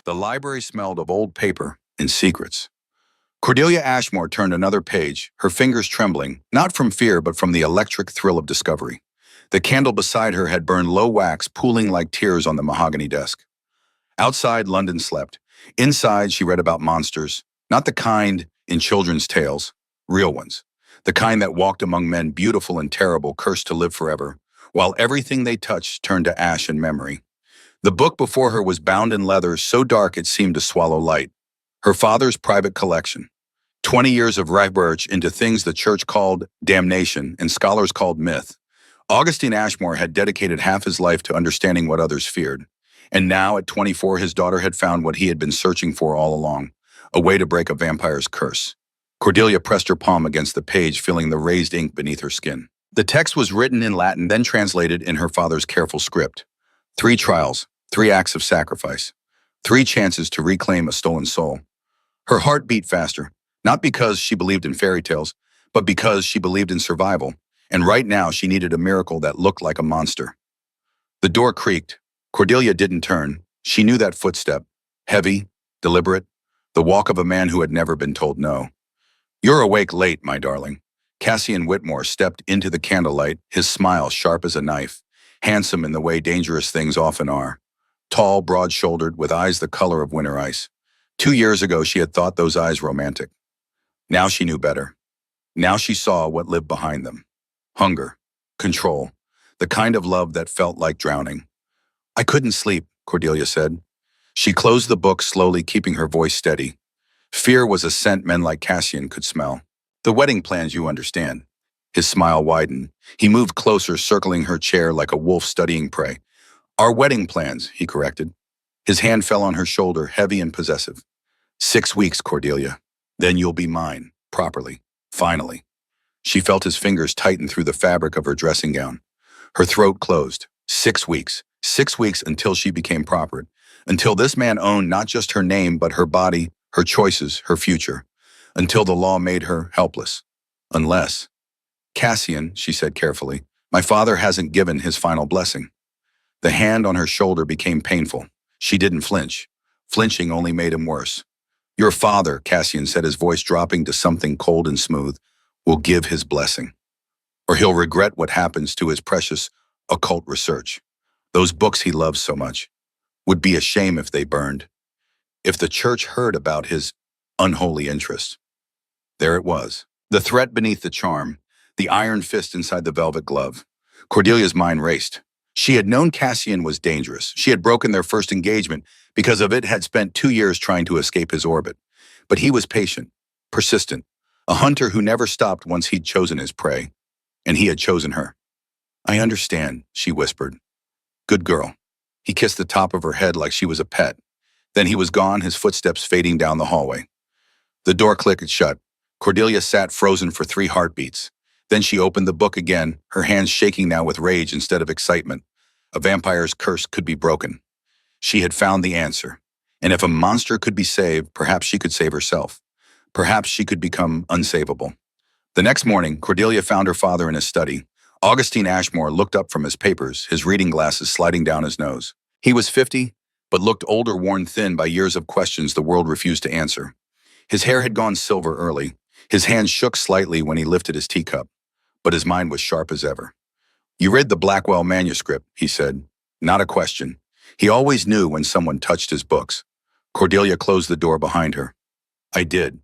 The library smelled of old paper and secrets. Cordelia Ashmore turned another page, her fingers trembling, not from fear but from the electric thrill of discovery. The candle beside her had burned low wax, pooling like tears on the mahogany desk. Outside, London slept. Inside, she read about monsters, not the kind in children's tales, real ones. The kind that walked among men beautiful and terrible, cursed to live forever, while everything they touched turned to ash and memory. The book before her was bound in leather so dark it seemed to swallow light. Her father's private collection. 20 years of research into things the church called damnation and scholars called myth. Augustine Ashmore had dedicated half his life to understanding what others feared. And now, at 24, his daughter had found what he had been searching for all along, a way to break a vampire's curse. Cordelia pressed her palm against the page, feeling the raised ink beneath her skin. The text was written in Latin, then translated in her father's careful script. 3 trials, 3 acts of sacrifice, 3 chances to reclaim a stolen soul. Her heart beat faster, not because she believed in fairy tales, but because she believed in survival, and right now she needed a miracle that looked like a monster. The door creaked. Cordelia didn't turn. She knew that footstep, heavy, deliberate, the walk of a man who had never been told no. "You're awake late, my darling." Cassian Whitmore stepped into the candlelight, his smile sharp as a knife, handsome in the way dangerous things often are. Tall, broad-shouldered, with eyes the color of winter ice. 2 years ago, she had thought those eyes romantic. Now she knew better. Now she saw what lived behind them. Hunger, control, the kind of love that felt like drowning. "I couldn't sleep," Cordelia said. She closed the book slowly, keeping her voice steady. Fear was a scent men like Cassian could smell. "The wedding plans, you understand." His smile widened. He moved closer, circling her chair like a wolf studying prey. "Our wedding plans," he corrected. His hand fell on her shoulder, heavy and possessive. 6 weeks, Cordelia. Then you'll be mine, properly, finally." She felt his fingers tighten through the fabric of her dressing gown. Her throat closed. 6 weeks. 6 weeks until she became proper. Until this man owned not just her name, but her body, her choices, her future. Until the law made her helpless. Unless... "Cassian," she said carefully, "my father hasn't given his final blessing." The hand on her shoulder became painful. She didn't flinch. Flinching only made him worse. "Your father," Cassian said, his voice dropping to something cold and smooth, "will give his blessing. Or he'll regret what happens to his precious occult research. Those books he loves so much. Would be a shame if they burned. If the church heard about his unholy interest." There it was. The threat beneath the charm. The iron fist inside the velvet glove. Cordelia's mind raced. She had known Cassian was dangerous. She had broken their first engagement, because of it had spent 2 years trying to escape his orbit. But he was patient, persistent, a hunter who never stopped once he'd chosen his prey. And he had chosen her. "I understand," she whispered. "Good girl." He kissed the top of her head like she was a pet. Then he was gone, his footsteps fading down the hallway. The door clicked shut. Cordelia sat frozen for 3 heartbeats. Then she opened the book again, her hands shaking now with rage instead of excitement. A vampire's curse could be broken. She had found the answer. And if a monster could be saved, perhaps she could save herself. Perhaps she could become unsavable. The next morning, Cordelia found her father in his study. Augustine Ashmore looked up from his papers, his reading glasses sliding down his nose. He was 50, but looked older, worn thin by years of questions the world refused to answer. His hair had gone silver early. His hands shook slightly when he lifted his teacup, but his mind was sharp as ever. "You read the Blackwell manuscript," he said. Not a question. He always knew when someone touched his books. Cordelia closed the door behind her. "I did."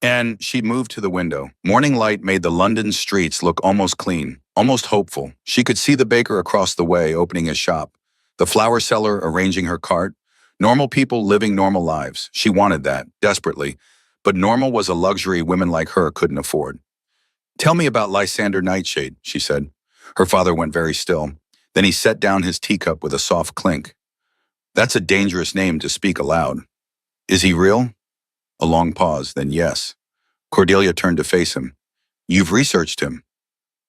And she moved to the window. Morning light made the London streets look almost clean, almost hopeful. She could see the baker across the way opening his shop, the flower seller arranging her cart. Normal people living normal lives. She wanted that, desperately. But normal was a luxury women like her couldn't afford. "Tell me about Lysander Nightshade," she said. Her father went very still. Then he set down his teacup with a soft clink. "That's a dangerous name to speak aloud. Is he real?" A long pause, then yes. Cordelia turned to face him. "You've researched him."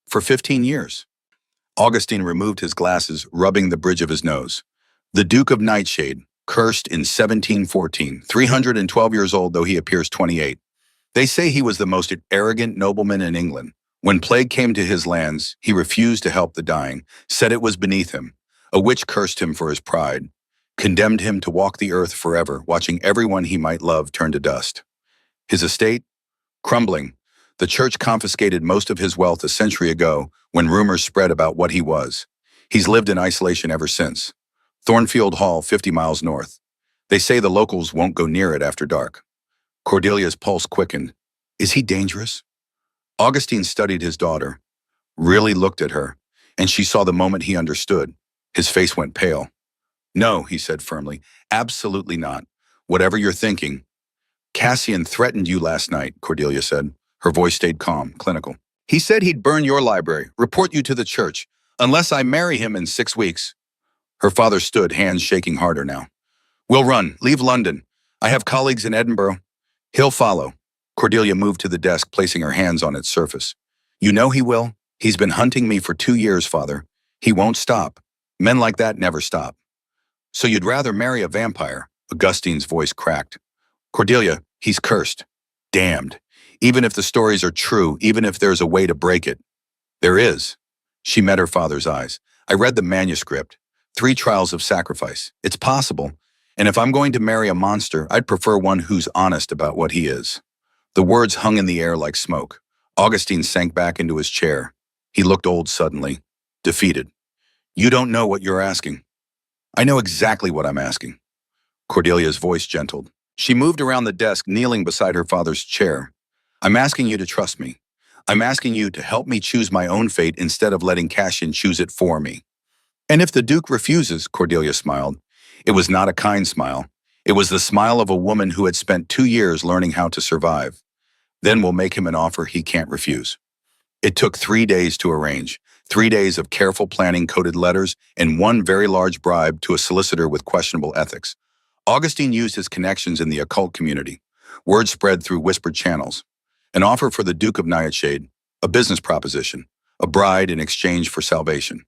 "For 15 years. Augustine removed his glasses, rubbing the bridge of his nose. "The Duke of Nightshade, cursed in 1714, 312 years old though he appears 28. They say he was the most arrogant nobleman in England. When plague came to his lands, he refused to help the dying, said it was beneath him. A witch cursed him for his pride. condemned him to walk the earth forever, watching everyone he might love turn to dust. His estate? Crumbling. The church confiscated most of his wealth a century ago when rumors spread about what he was. He's lived in isolation ever since. Thornfield Hall, 50 miles north. They say the locals won't go near it after dark. Cordelia's pulse quickened. Is he dangerous? Augustine studied his daughter, really looked at her, and she saw the moment he understood. His face went pale. No, he said firmly. Absolutely not. Whatever you're thinking. Cassian threatened you last night, Cordelia said. Her voice stayed calm, clinical. He said he'd burn your library, report you to the church, unless I marry him in 6 weeks. Her father stood, hands shaking harder now. We'll run. Leave London. I have colleagues in Edinburgh. He'll follow. Cordelia moved to the desk, placing her hands on its surface. You know he will. He's been hunting me for 2 years, father. He won't stop. Men like that never stop. So you'd rather marry a vampire? Augustine's voice cracked. Cordelia, he's cursed. Damned. Even if the stories are true, even if there's a way to break it. There is. She met her father's eyes. I read the manuscript. 3 trials of sacrifice. It's possible. And if I'm going to marry a monster, I'd prefer one who's honest about what he is. The words hung in the air like smoke. Augustine sank back into his chair. He looked old suddenly, defeated. You don't know what you're asking. I know exactly what I'm asking. Cordelia's voice gentled. She moved around the desk, kneeling beside her father's chair. I'm asking you to trust me. I'm asking you to help me choose my own fate instead of letting Cassian choose it for me. And if the Duke refuses, Cordelia smiled. It was not a kind smile. It was the smile of a woman who had spent 2 years learning how to survive. Then we'll make him an offer he can't refuse. It took 3 days to arrange. 3 days of careful planning, coded letters, and one very large bribe to a solicitor with questionable ethics. Augustine used his connections in the occult community. Word spread through whispered channels. An offer for the Duke of Nightshade, a business proposition, a bride in exchange for salvation.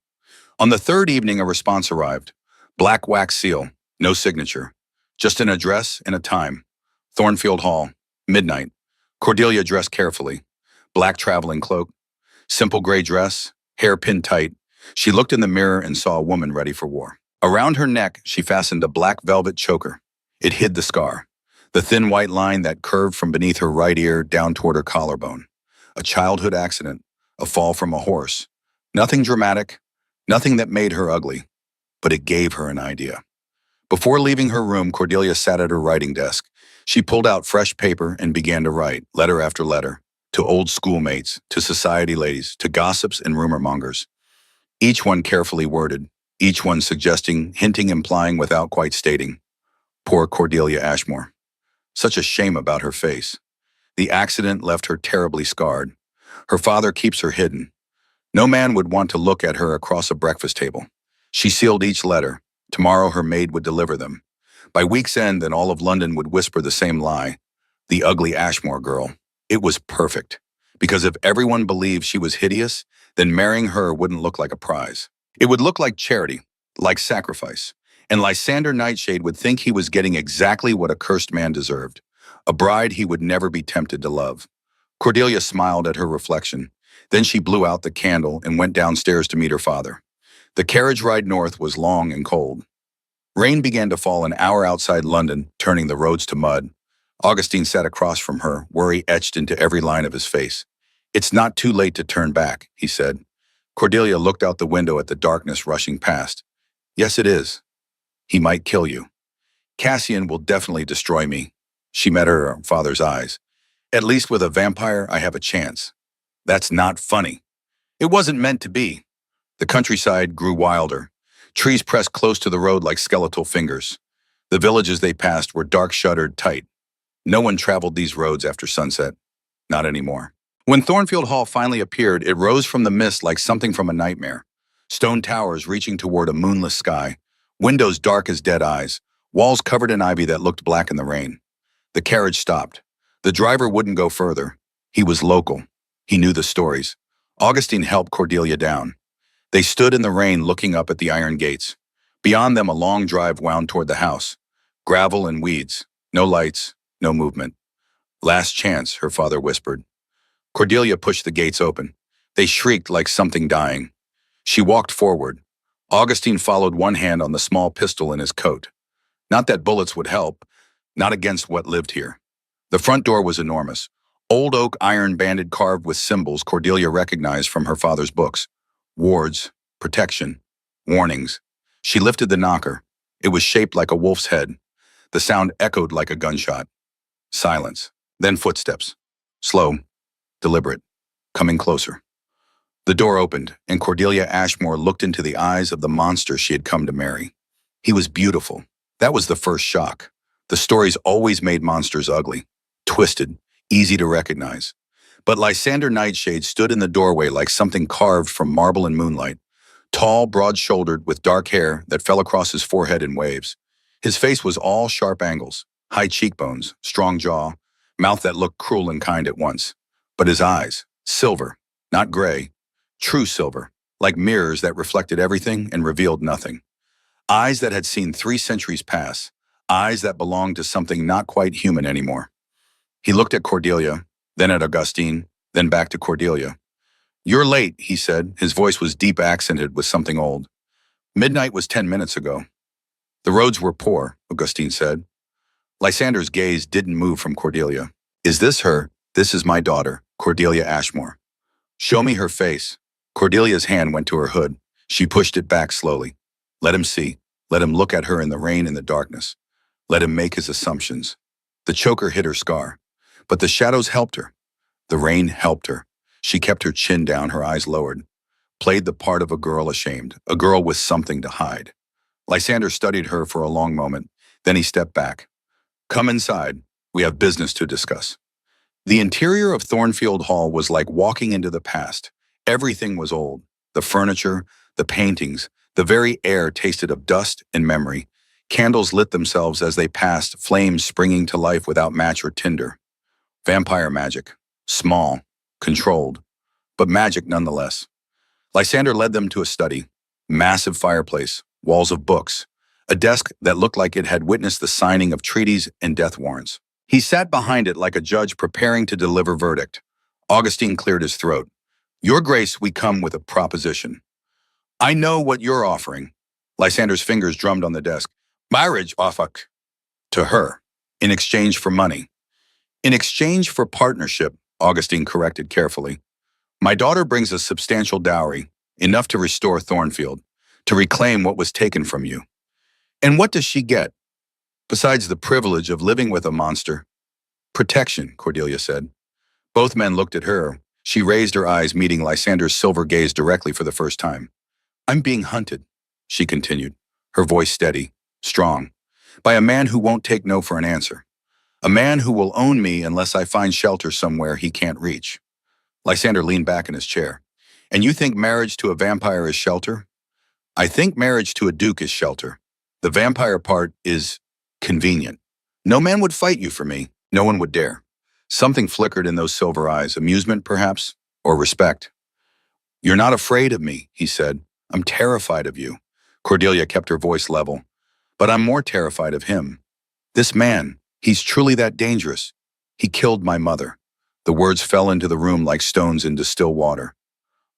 On the 3rd evening, a response arrived. Black wax seal, no signature. Just an address and a time. Thornfield Hall, midnight. Cordelia dressed carefully. Black traveling cloak, simple gray dress, hair pinned tight. She looked in the mirror and saw a woman ready for war. Around her neck, she fastened a black velvet choker. It hid the scar, the thin white line that curved from beneath her right ear down toward her collarbone. A childhood accident, a fall from a horse. Nothing dramatic, nothing that made her ugly, but it gave her an idea. Before leaving her room, Cordelia sat at her writing desk. She pulled out fresh paper and began to write, letter after letter, to old schoolmates, to society ladies, to gossips and rumor mongers. Each one carefully worded, each one suggesting, hinting, implying without quite stating. Poor Cordelia Ashmore. Such a shame about her face. The accident left her terribly scarred. Her father keeps her hidden. No man would want to look at her across a breakfast table. She sealed each letter. Tomorrow her maid would deliver them. By week's end, then all of London would whisper the same lie. The ugly Ashmore girl. It was perfect. Because if everyone believed she was hideous, then marrying her wouldn't look like a prize. It would look like charity, like sacrifice. And Lysander Nightshade would think he was getting exactly what a cursed man deserved. A bride he would never be tempted to love. Cordelia smiled at her reflection. Then she blew out the candle and went downstairs to meet her father. The carriage ride north was long and cold. Rain began to fall an hour outside London, turning the roads to mud. Augustine sat across from her, worry etched into every line of his face. It's not too late to turn back, he said. Cordelia looked out the window at the darkness rushing past. Yes, it is. He might kill you. Cassian will definitely destroy me. She met her father's eyes. At least with a vampire, I have a chance. That's not funny. It wasn't meant to be. The countryside grew wilder. Trees pressed close to the road like skeletal fingers. The villages they passed were dark shuttered tight. No one traveled these roads after sunset. Not anymore. When Thornfield Hall finally appeared, it rose from the mist like something from a nightmare. Stone towers reaching toward a moonless sky. Windows dark as dead eyes. Walls covered in ivy that looked black in the rain. The carriage stopped. The driver wouldn't go further. He was local. He knew the stories. Augustine helped Cordelia down. They stood in the rain looking up at the iron gates. Beyond them, a long drive wound toward the house. Gravel and weeds. No lights, no movement. Last chance, her father whispered. Cordelia pushed the gates open. They shrieked like something dying. She walked forward. Augustine followed, one hand on the small pistol in his coat. Not that bullets would help, not against what lived here. The front door was enormous. Old oak iron banded carved with symbols Cordelia recognized from her father's books. Wards, protection, warnings. She lifted the knocker. It was shaped like a wolf's head. The sound echoed like a gunshot. Silence. Then footsteps. Slow, deliberate, coming closer. The door opened, and Cordelia Ashmore looked into the eyes of the monster she had come to marry. He was beautiful. That was the first shock. The stories always made monsters ugly, twisted, easy to recognize. But Lysander Nightshade stood in the doorway like something carved from marble and moonlight, tall, broad-shouldered, with dark hair that fell across his forehead in waves. His face was all sharp angles, high cheekbones, strong jaw, mouth that looked cruel and kind at once. But his eyes, silver, not gray, true silver, like mirrors that reflected everything and revealed nothing. Eyes that had seen 3 centuries pass, eyes that belonged to something not quite human anymore. He looked at Cordelia, then at Augustine, then back to Cordelia. "You're late," he said. His voice was deep accented with something old. "Midnight was 10 minutes ago." "The roads were poor," Augustine said. Lysander's gaze didn't move from Cordelia. "Is this her? This is my daughter, Cordelia Ashmore." "Show me her face." Cordelia's hand went to her hood. She pushed it back slowly. Let him see. Let him look at her in the rain and the darkness. Let him make his assumptions. The choker hid her scar. But the shadows helped her. The rain helped her. She kept her chin down, her eyes lowered. Played the part of a girl ashamed, a girl with something to hide. Lysander studied her for a long moment. Then he stepped back. "Come inside. We have business to discuss." The interior of Thornfield Hall was like walking into the past. Everything was old. The furniture, the paintings, the very air tasted of dust and memory. Candles lit themselves as they passed, flames springing to life without match or tinder. Vampire magic. Small, controlled, but magic nonetheless. Lysander led them to a study. Massive fireplace, walls of books, a desk that looked like it had witnessed the signing of treaties and death warrants. He sat behind it like a judge preparing to deliver verdict. Augustine cleared his throat. "Your Grace, we come with a proposition." "I know what you're offering." Lysander's fingers drummed on the desk. "Marriage offer." "To her. In exchange for money." "In exchange for partnership," Augustine corrected carefully. "My daughter brings a substantial dowry, enough to restore Thornfield, to reclaim what was taken from you." "And what does she get? Besides the privilege of living with a monster?" "Protection," Cordelia said. Both men looked at her. She raised her eyes, meeting Lysander's silver gaze directly for the first time. "I'm being hunted," she continued, her voice steady, strong, "by a man who won't take no for an answer. A man who will own me unless I find shelter somewhere he can't reach." Lysander leaned back in his chair. "And you think marriage to a vampire is shelter?" "I think marriage to a duke is shelter. The vampire part is convenient. No man would fight you for me. No one would dare." Something flickered in those silver eyes, amusement perhaps, or respect. "You're not afraid of me," he said. "I'm terrified of you." Cordelia kept her voice level. "But I'm more terrified of him. This man, he's truly that dangerous. He killed my mother." The words fell into the room like stones into still water.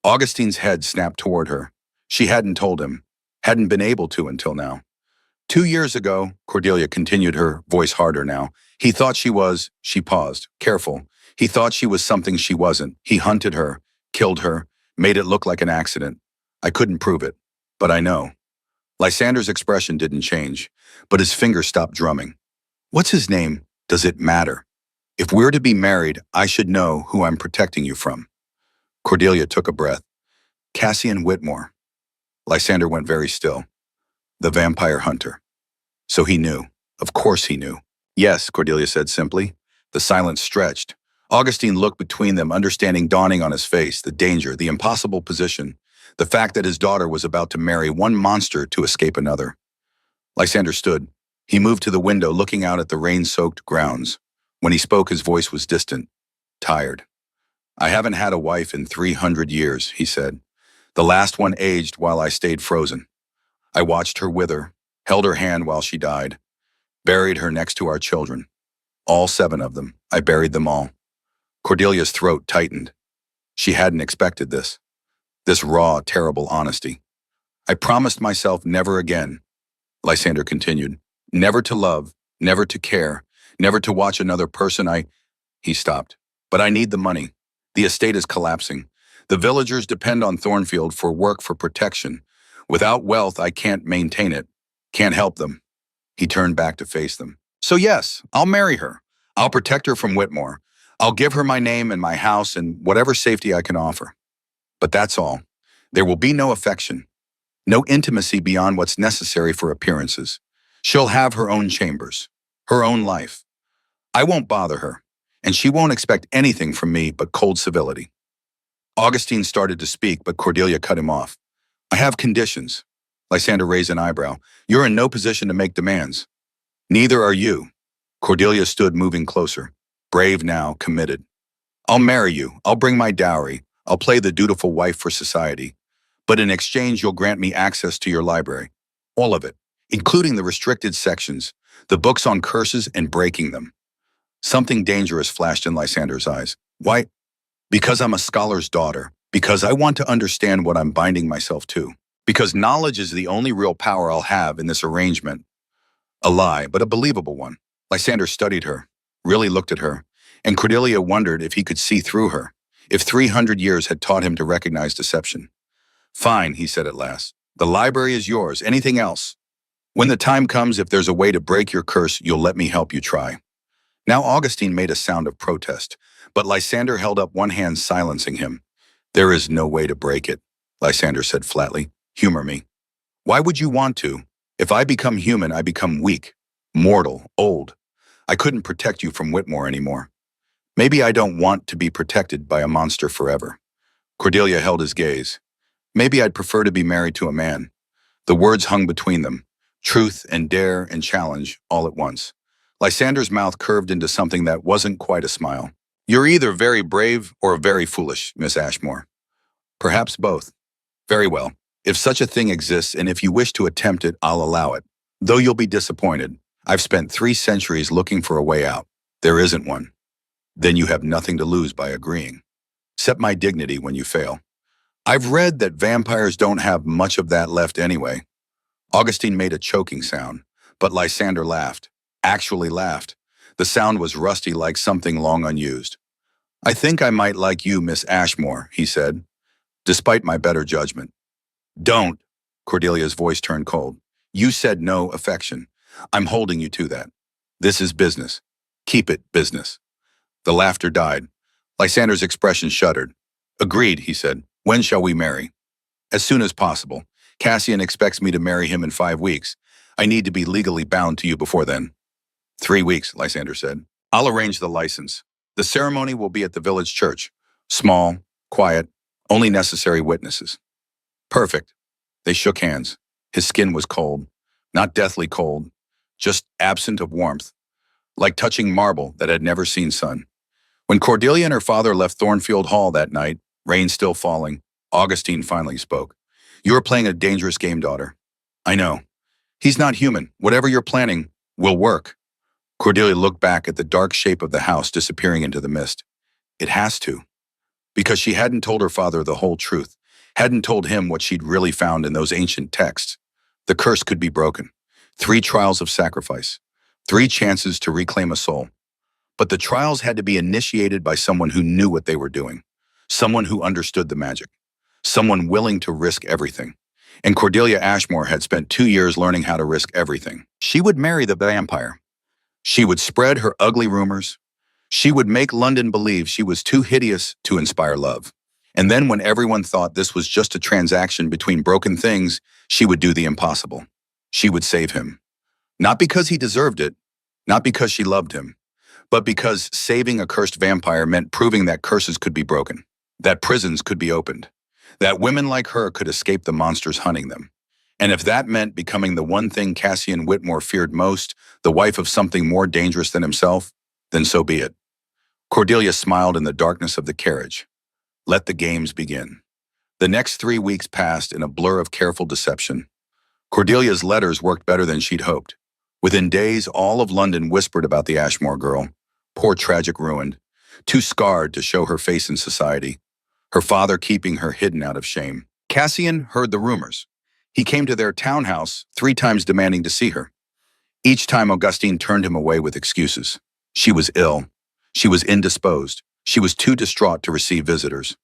Augustine's head snapped toward her. She hadn't told him, hadn't been able to until now. 2 years ago, Cordelia continued, her voice harder now, he thought she paused, careful. He thought she was something she wasn't. He hunted her, killed her, made it look like an accident. I couldn't prove it, but I know. Lysander's expression didn't change, but his fingers stopped drumming. "What's his name? Does it matter? If we're to be married, I should know who I'm protecting you from." Cordelia took a breath. "Cassian Whitmore." Lysander went very still. "The vampire hunter." So he knew. Of course he knew. "Yes," Cordelia said simply. The silence stretched. Augustine looked between them, understanding dawning on his face, the danger, the impossible position, the fact that his daughter was about to marry one monster to escape another. Lysander stood. He moved to the window, looking out at the rain-soaked grounds. When he spoke, his voice was distant, tired. "I haven't had a wife in 300 years, he said. "The last one aged while I stayed frozen. I watched her wither, held her hand while she died, buried her next to our children. All 7 of them. I buried them all." Cordelia's throat tightened. She hadn't expected this. This raw, terrible honesty. "I promised myself never again," Lysander continued. Never to love, never to care, never to watch another person. He stopped. But I need the money. The estate is collapsing. The villagers depend on Thornfield for work, for protection. Without wealth, I can't maintain it. Can't help them. He turned back to face them. So yes, I'll marry her. I'll protect her from Whitmore. I'll give her my name and my house and whatever safety I can offer. But that's all. There will be no affection, no intimacy beyond what's necessary for appearances. She'll have her own chambers, her own life. I won't bother her, and she won't expect anything from me but cold civility. Augustine started to speak, but Cordelia cut him off. I have conditions. Lysander raised an eyebrow. You're in no position to make demands. Neither are you. Cordelia stood, moving closer. Brave now, committed. I'll marry you. I'll bring my dowry. I'll play the dutiful wife for society. But in exchange, you'll grant me access to your library. All of it, including the restricted sections, the books on curses and breaking them. Something dangerous flashed in Lysander's eyes. Why? Because I'm a scholar's daughter. Because I want to understand what I'm binding myself to. Because knowledge is the only real power I'll have in this arrangement. A lie, but a believable one. Lysander studied her, really looked at her, and Cordelia wondered if he could see through her, if 300 years had taught him to recognize deception. Fine, he said at last. The library is yours. Anything else? When the time comes, if there's a way to break your curse, you'll let me help you try. Now Augustine made a sound of protest, but Lysander held up one hand, silencing him. There is no way to break it, Lysander said flatly. Humor me. Why would you want to? If I become human, I become weak, mortal, old. I couldn't protect you from Whitmore anymore. Maybe I don't want to be protected by a monster forever. Cordelia held his gaze. Maybe I'd prefer to be married to a man. The words hung between them, truth and dare and challenge all at once. Lysander's mouth curved into something that wasn't quite a smile. You're either very brave or very foolish, Miss Ashmore. Perhaps both. Very well. If such a thing exists and if you wish to attempt it, I'll allow it. Though you'll be disappointed. I've spent 3 centuries looking for a way out. There isn't one. Then you have nothing to lose by agreeing. Except my dignity when you fail. I've read that vampires don't have much of that left anyway. Augustine made a choking sound, but Lysander laughed. Actually laughed. The sound was rusty, like something long unused. I think I might like you, Miss Ashmore, he said, despite my better judgment. Don't. Cordelia's voice turned cold. You said no affection. I'm holding you to that. This is business. Keep it business. The laughter died. Lysander's expression shuddered. Agreed, he said. When shall we marry? As soon as possible. Cassian expects me to marry him in 5 weeks. I need to be legally bound to you before then. 3 weeks, Lysander said. I'll arrange the license. The ceremony will be at the village church. Small, quiet, only necessary witnesses. Perfect. They shook hands. His skin was cold. Not deathly cold, just absent of warmth, like touching marble that had never seen sun. When Cordelia and her father left Thornfield Hall that night, rain still falling, Augustine finally spoke. You are playing a dangerous game, daughter. I know. He's not human. Whatever you're planning will work. Cordelia looked back at the dark shape of the house disappearing into the mist. It has to. Because she hadn't told her father the whole truth, hadn't told him what she'd really found in those ancient texts. The curse could be broken. 3 trials of sacrifice. 3 chances to reclaim a soul. But the trials had to be initiated by someone who knew what they were doing. Someone who understood the magic. Someone willing to risk everything. And Cordelia Ashmore had spent 2 years learning how to risk everything. She would marry the vampire. She would spread her ugly rumors. She would make London believe she was too hideous to inspire love. And then when everyone thought this was just a transaction between broken things, she would do the impossible. She would save him. Not because he deserved it, not because she loved him, but because saving a cursed vampire meant proving that curses could be broken, that prisons could be opened, that women like her could escape the monsters hunting them. And if that meant becoming the one thing Cassian Whitmore feared most, the wife of something more dangerous than himself, then so be it. Cordelia smiled in the darkness of the carriage. Let the games begin. The next 3 weeks passed in a blur of careful deception. Cordelia's letters worked better than she'd hoped. Within days, all of London whispered about the Ashmore girl. Poor tragic ruined, too scarred to show her face in society. Her father keeping her hidden out of shame. Cassian heard the rumors. He came to their townhouse 3 times demanding to see her. Each time Augustine turned him away with excuses. She was ill. She was indisposed. She was too distraught to receive visitors.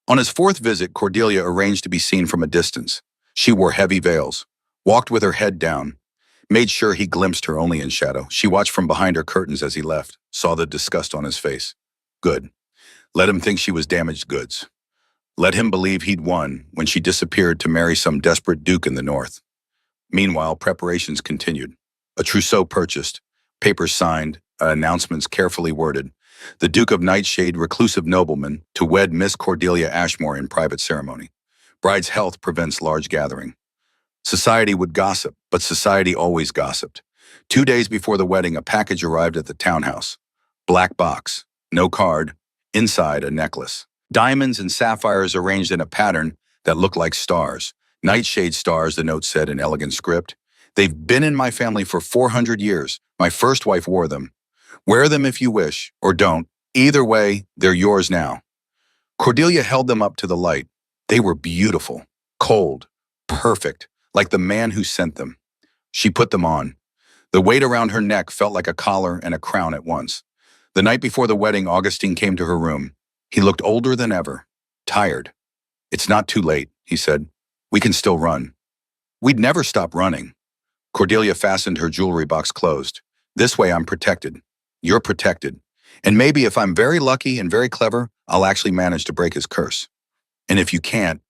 On his fourth visit, Cordelia arranged to be seen from a distance. She wore heavy veils, walked with her head down, made sure he glimpsed her only in shadow. She watched from behind her curtains as he left, saw the disgust on his face. Good. Let him think she was damaged goods. Let him believe he'd won when she disappeared to marry some desperate duke in the north. Meanwhile, preparations continued. A trousseau purchased, papers signed, announcements carefully worded. The Duke of Nightshade, reclusive nobleman, to wed Miss Cordelia Ashmore in private ceremony. Bride's health prevents large gathering. Society would gossip, but society always gossiped. 2 days before the wedding, a package arrived at the townhouse. Black box, no card, inside a necklace. Diamonds and sapphires arranged in a pattern that looked like stars. Nightshade stars, the note said in elegant script. They've been in my family for 400 years. My first wife wore them. Wear them if you wish, or don't. Either way, they're yours now. Cordelia held them up to the light. They were beautiful, cold, perfect, like the man who sent them. She put them on. The weight around her neck felt like a collar and a crown at once. The night before the wedding, Augustine came to her room. He looked older than ever, tired. It's not too late, he said. We can still run. We'd never stop running. Cordelia fastened her jewelry box closed. This way I'm protected. You're protected. And maybe if I'm very lucky and very clever, I'll actually manage to break his curse. And if you can't,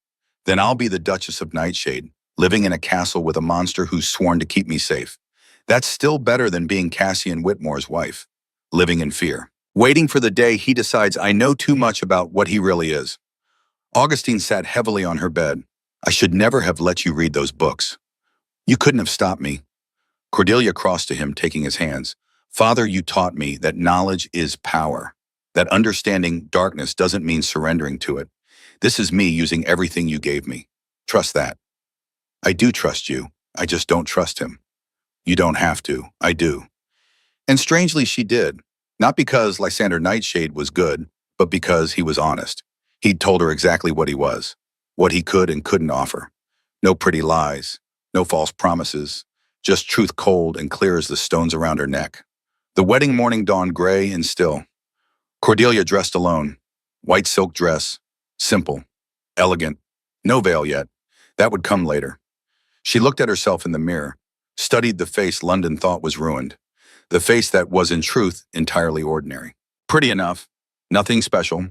then I'll be the Duchess of Nightshade, living in a castle with a monster who's sworn to keep me safe. That's still better than being Cassian Whitmore's wife, living in fear, waiting for the day he decides I know too much about what he really is. Augustine sat heavily on her bed. I should never have let you read those books. You couldn't have stopped me. Cordelia crossed to him, taking his hands. Father, you taught me that knowledge is power, that understanding darkness doesn't mean surrendering to it. This is me using everything you gave me. Trust that. I do trust you. I just don't trust him. You don't have to. I do. And strangely, she did. Not because Lysander Nightshade was good, but because he was honest. He'd told her exactly what he was, what he could and couldn't offer. No pretty lies, no false promises, just truth cold and clear as the stones around her neck. The wedding morning dawned gray and still. Cordelia dressed alone. White silk dress. Simple. Elegant. No veil yet. That would come later. She looked at herself in the mirror, studied the face London thought was ruined. The face that was in truth entirely ordinary. Pretty enough. Nothing special.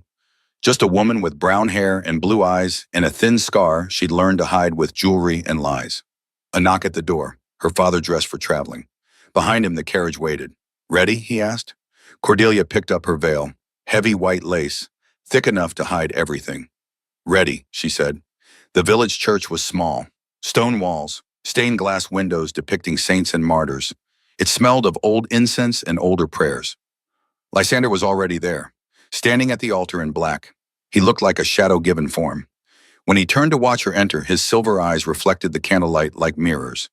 Just a woman with brown hair and blue eyes and a thin scar she'd learned to hide with jewelry and lies. A knock at the door. Her father dressed for traveling. Behind him, the carriage waited. Ready? He asked. Cordelia picked up her veil. Heavy white lace, thick enough to hide everything. Ready, she said. The village church was small. Stone walls, stained glass windows depicting saints and martyrs. It smelled of old incense and older prayers. Lysander was already there, standing at the altar in black. He looked like a shadow-given form. When he turned to watch her enter, his silver eyes reflected the candlelight like mirrors.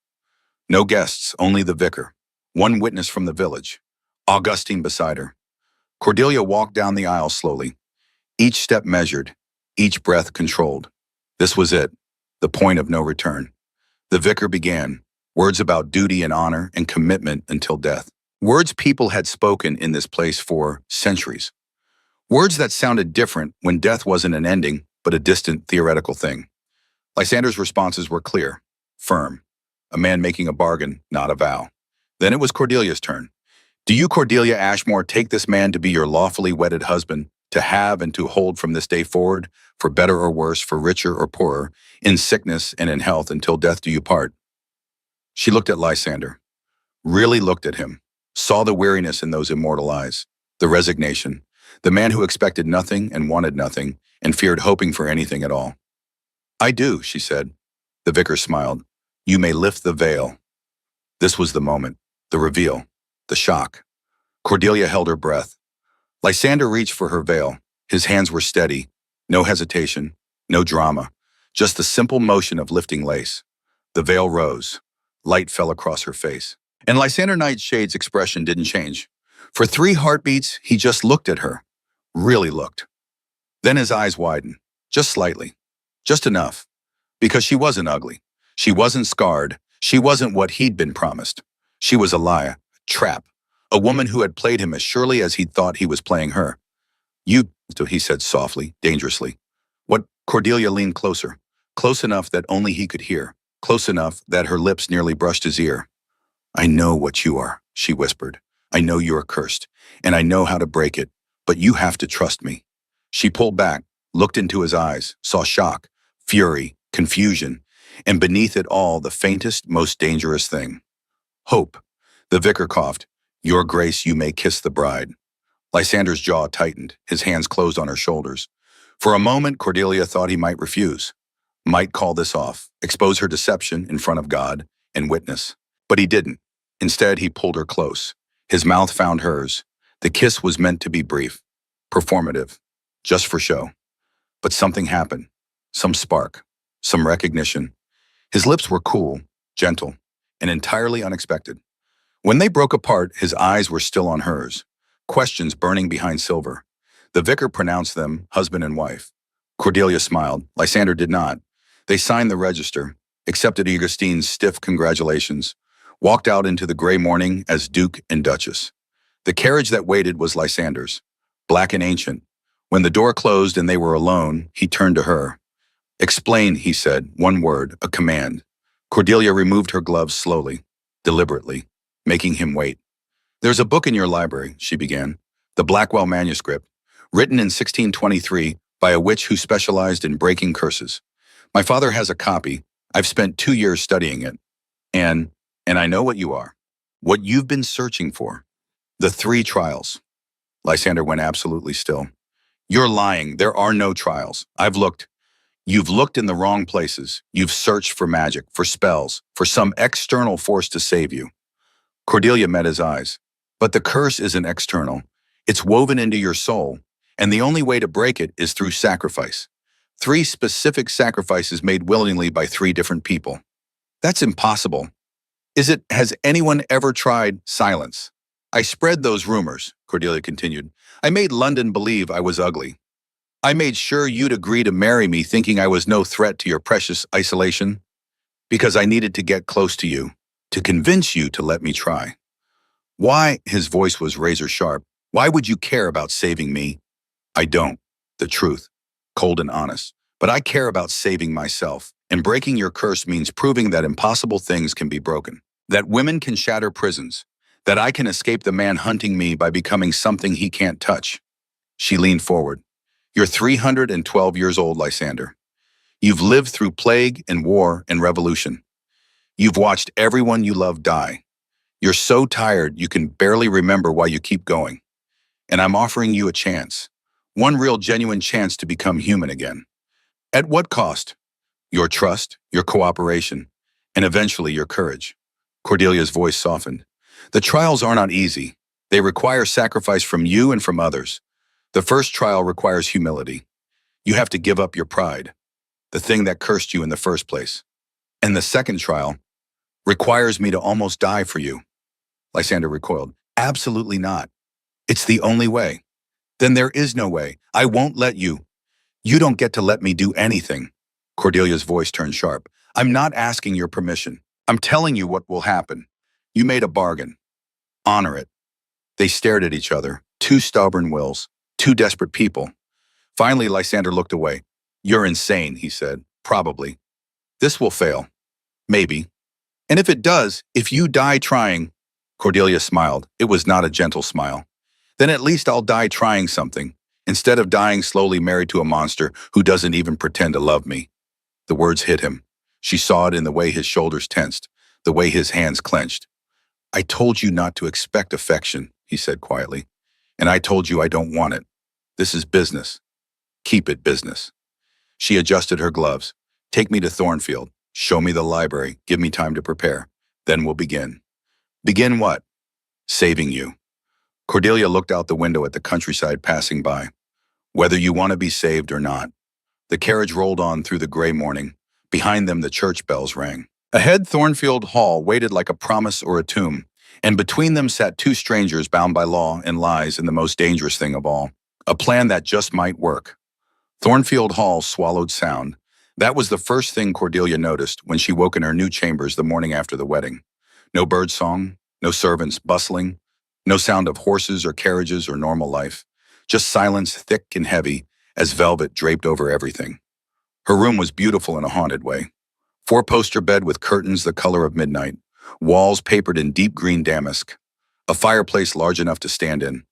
No guests, only the vicar. One witness from the village. Augustine beside her. Cordelia walked down the aisle slowly. Each step measured, each breath controlled. This was it, the point of no return. The vicar began, words about duty and honor and commitment until death. Words people had spoken in this place for centuries. Words that sounded different when death wasn't an ending, but a distant theoretical thing. Lysander's responses were clear, firm. A man making a bargain, not a vow. Then it was Cordelia's turn. Do you, Cordelia Ashmore, take this man to be your lawfully wedded husband, to have and to hold from this day forward, for better or worse, for richer or poorer, in sickness and in health, until death do you part? She looked at Lysander, really looked at him, saw the weariness in those immortal eyes, the resignation, the man who expected nothing and wanted nothing, and feared hoping for anything at all. I do, she said. The vicar smiled. You may lift the veil. This was the moment, the reveal, the shock. Cordelia held her breath. Lysander reached for her veil. His hands were steady, no hesitation, no drama, just the simple motion of lifting lace. The veil rose. Light fell across her face. And Lysander Nightshade's expression didn't change. For 3 heartbeats, he just looked at her. Really looked. Then his eyes widened, just slightly, just enough, because she wasn't ugly. She wasn't scarred. She wasn't what he'd been promised. She was a lie, a trap, a woman who had played him as surely as he'd thought he was playing her. You, he said softly, dangerously. What? Cordelia leaned closer, close enough that only he could hear, close enough that her lips nearly brushed his ear. I know what you are, she whispered. I know you are cursed, and I know how to break it, but you have to trust me. She pulled back, looked into his eyes, saw shock, fury, confusion, and beneath it all the faintest, most dangerous thing. Hope. The vicar coughed. Your grace, you may kiss the bride. Lysander's jaw tightened, his hands closed on her shoulders. For a moment, Cordelia thought he might refuse, might call this off, expose her deception in front of God and witness. But he didn't. Instead, he pulled her close. His mouth found hers. The kiss was meant to be brief, performative, just for show. But something happened. Some spark, some recognition. His lips were cool, gentle, and entirely unexpected. When they broke apart, his eyes were still on hers, questions burning behind silver. The vicar pronounced them husband and wife. Cordelia smiled. Lysander did not. They signed the register, accepted Augustine's stiff congratulations, walked out into the gray morning as Duke and Duchess. The carriage that waited was Lysander's, black and ancient. When the door closed and they were alone, he turned to her. Explain, he said, one word, a command. Cordelia removed her gloves slowly, deliberately, making him wait. There's a book in your library, she began, the Blackwell manuscript, written in 1623 by a witch who specialized in breaking curses. My father has a copy. I've spent 2 years studying it. And I know what you are, what you've been searching for. The 3 trials. Lysander went absolutely still. You're lying. There are no trials. I've looked. You've looked in the wrong places. You've searched for magic, for spells, for some external force to save you. Cordelia met his eyes. But the curse isn't external. It's woven into your soul, and the only way to break it is through sacrifice. 3 specific sacrifices made willingly by 3 different people. That's impossible. Has anyone ever tried silence? I spread those rumors, Cordelia continued. I made London believe I was ugly. I made sure you'd agree to marry me thinking I was no threat to your precious isolation, because I needed to get close to you, to convince you to let me try. Why? His voice was razor sharp. Why would you care about saving me? I don't. The truth. Cold and honest. But I care about saving myself. And breaking your curse means proving that impossible things can be broken. That women can shatter prisons. That I can escape the man hunting me by becoming something he can't touch. She leaned forward. You're 312 years old, Lysander. You've lived through plague and war and revolution. You've watched everyone you love die. You're so tired you can barely remember why you keep going. And I'm offering you a chance. One real genuine chance to become human again. At what cost? Your trust, your cooperation, and eventually your courage. Cordelia's voice softened. The trials are not easy. They require sacrifice from you and from others. The first trial requires humility. You have to give up your pride, the thing that cursed you in the first place. And the second trial requires me to almost die for you. Lysander recoiled. Absolutely not. It's the only way. Then there is no way. I won't let you. You don't get to let me do anything. Cordelia's voice turned sharp. I'm not asking your permission. I'm telling you what will happen. You made a bargain. Honor it. They stared at each other, 2 stubborn wills, 2 desperate people. Finally, Lysander looked away. You're insane, he said. Probably. This will fail. Maybe. And if it does, if you die trying, Cordelia smiled. It was not a gentle smile. Then at least I'll die trying something, instead of dying slowly married to a monster who doesn't even pretend to love me. The words hit him. She saw it in the way his shoulders tensed, the way his hands clenched. I told you not to expect affection, he said quietly. And I told you I don't want it. This is business. Keep it business. She adjusted her gloves. Take me to Thornfield. Show me the library. Give me time to prepare. Then we'll begin. Begin what? Saving you. Cordelia looked out the window at the countryside passing by. Whether you want to be saved or not. The carriage rolled on through the gray morning. Behind them, the church bells rang. Ahead, Thornfield Hall waited like a promise or a tomb, and between them sat 2 strangers bound by law and lies and the most dangerous thing of all, a plan that just might work. Thornfield Hall swallowed sound. That was the first thing Cordelia noticed when she woke in her new chambers the morning after the wedding. No bird song, No servants bustling, no sound of horses or carriages or normal life. Just silence thick and heavy as velvet draped over everything. Her room was beautiful in a haunted way. Four-poster bed with curtains the color of midnight, walls papered in deep green damask, a fireplace large enough to stand in,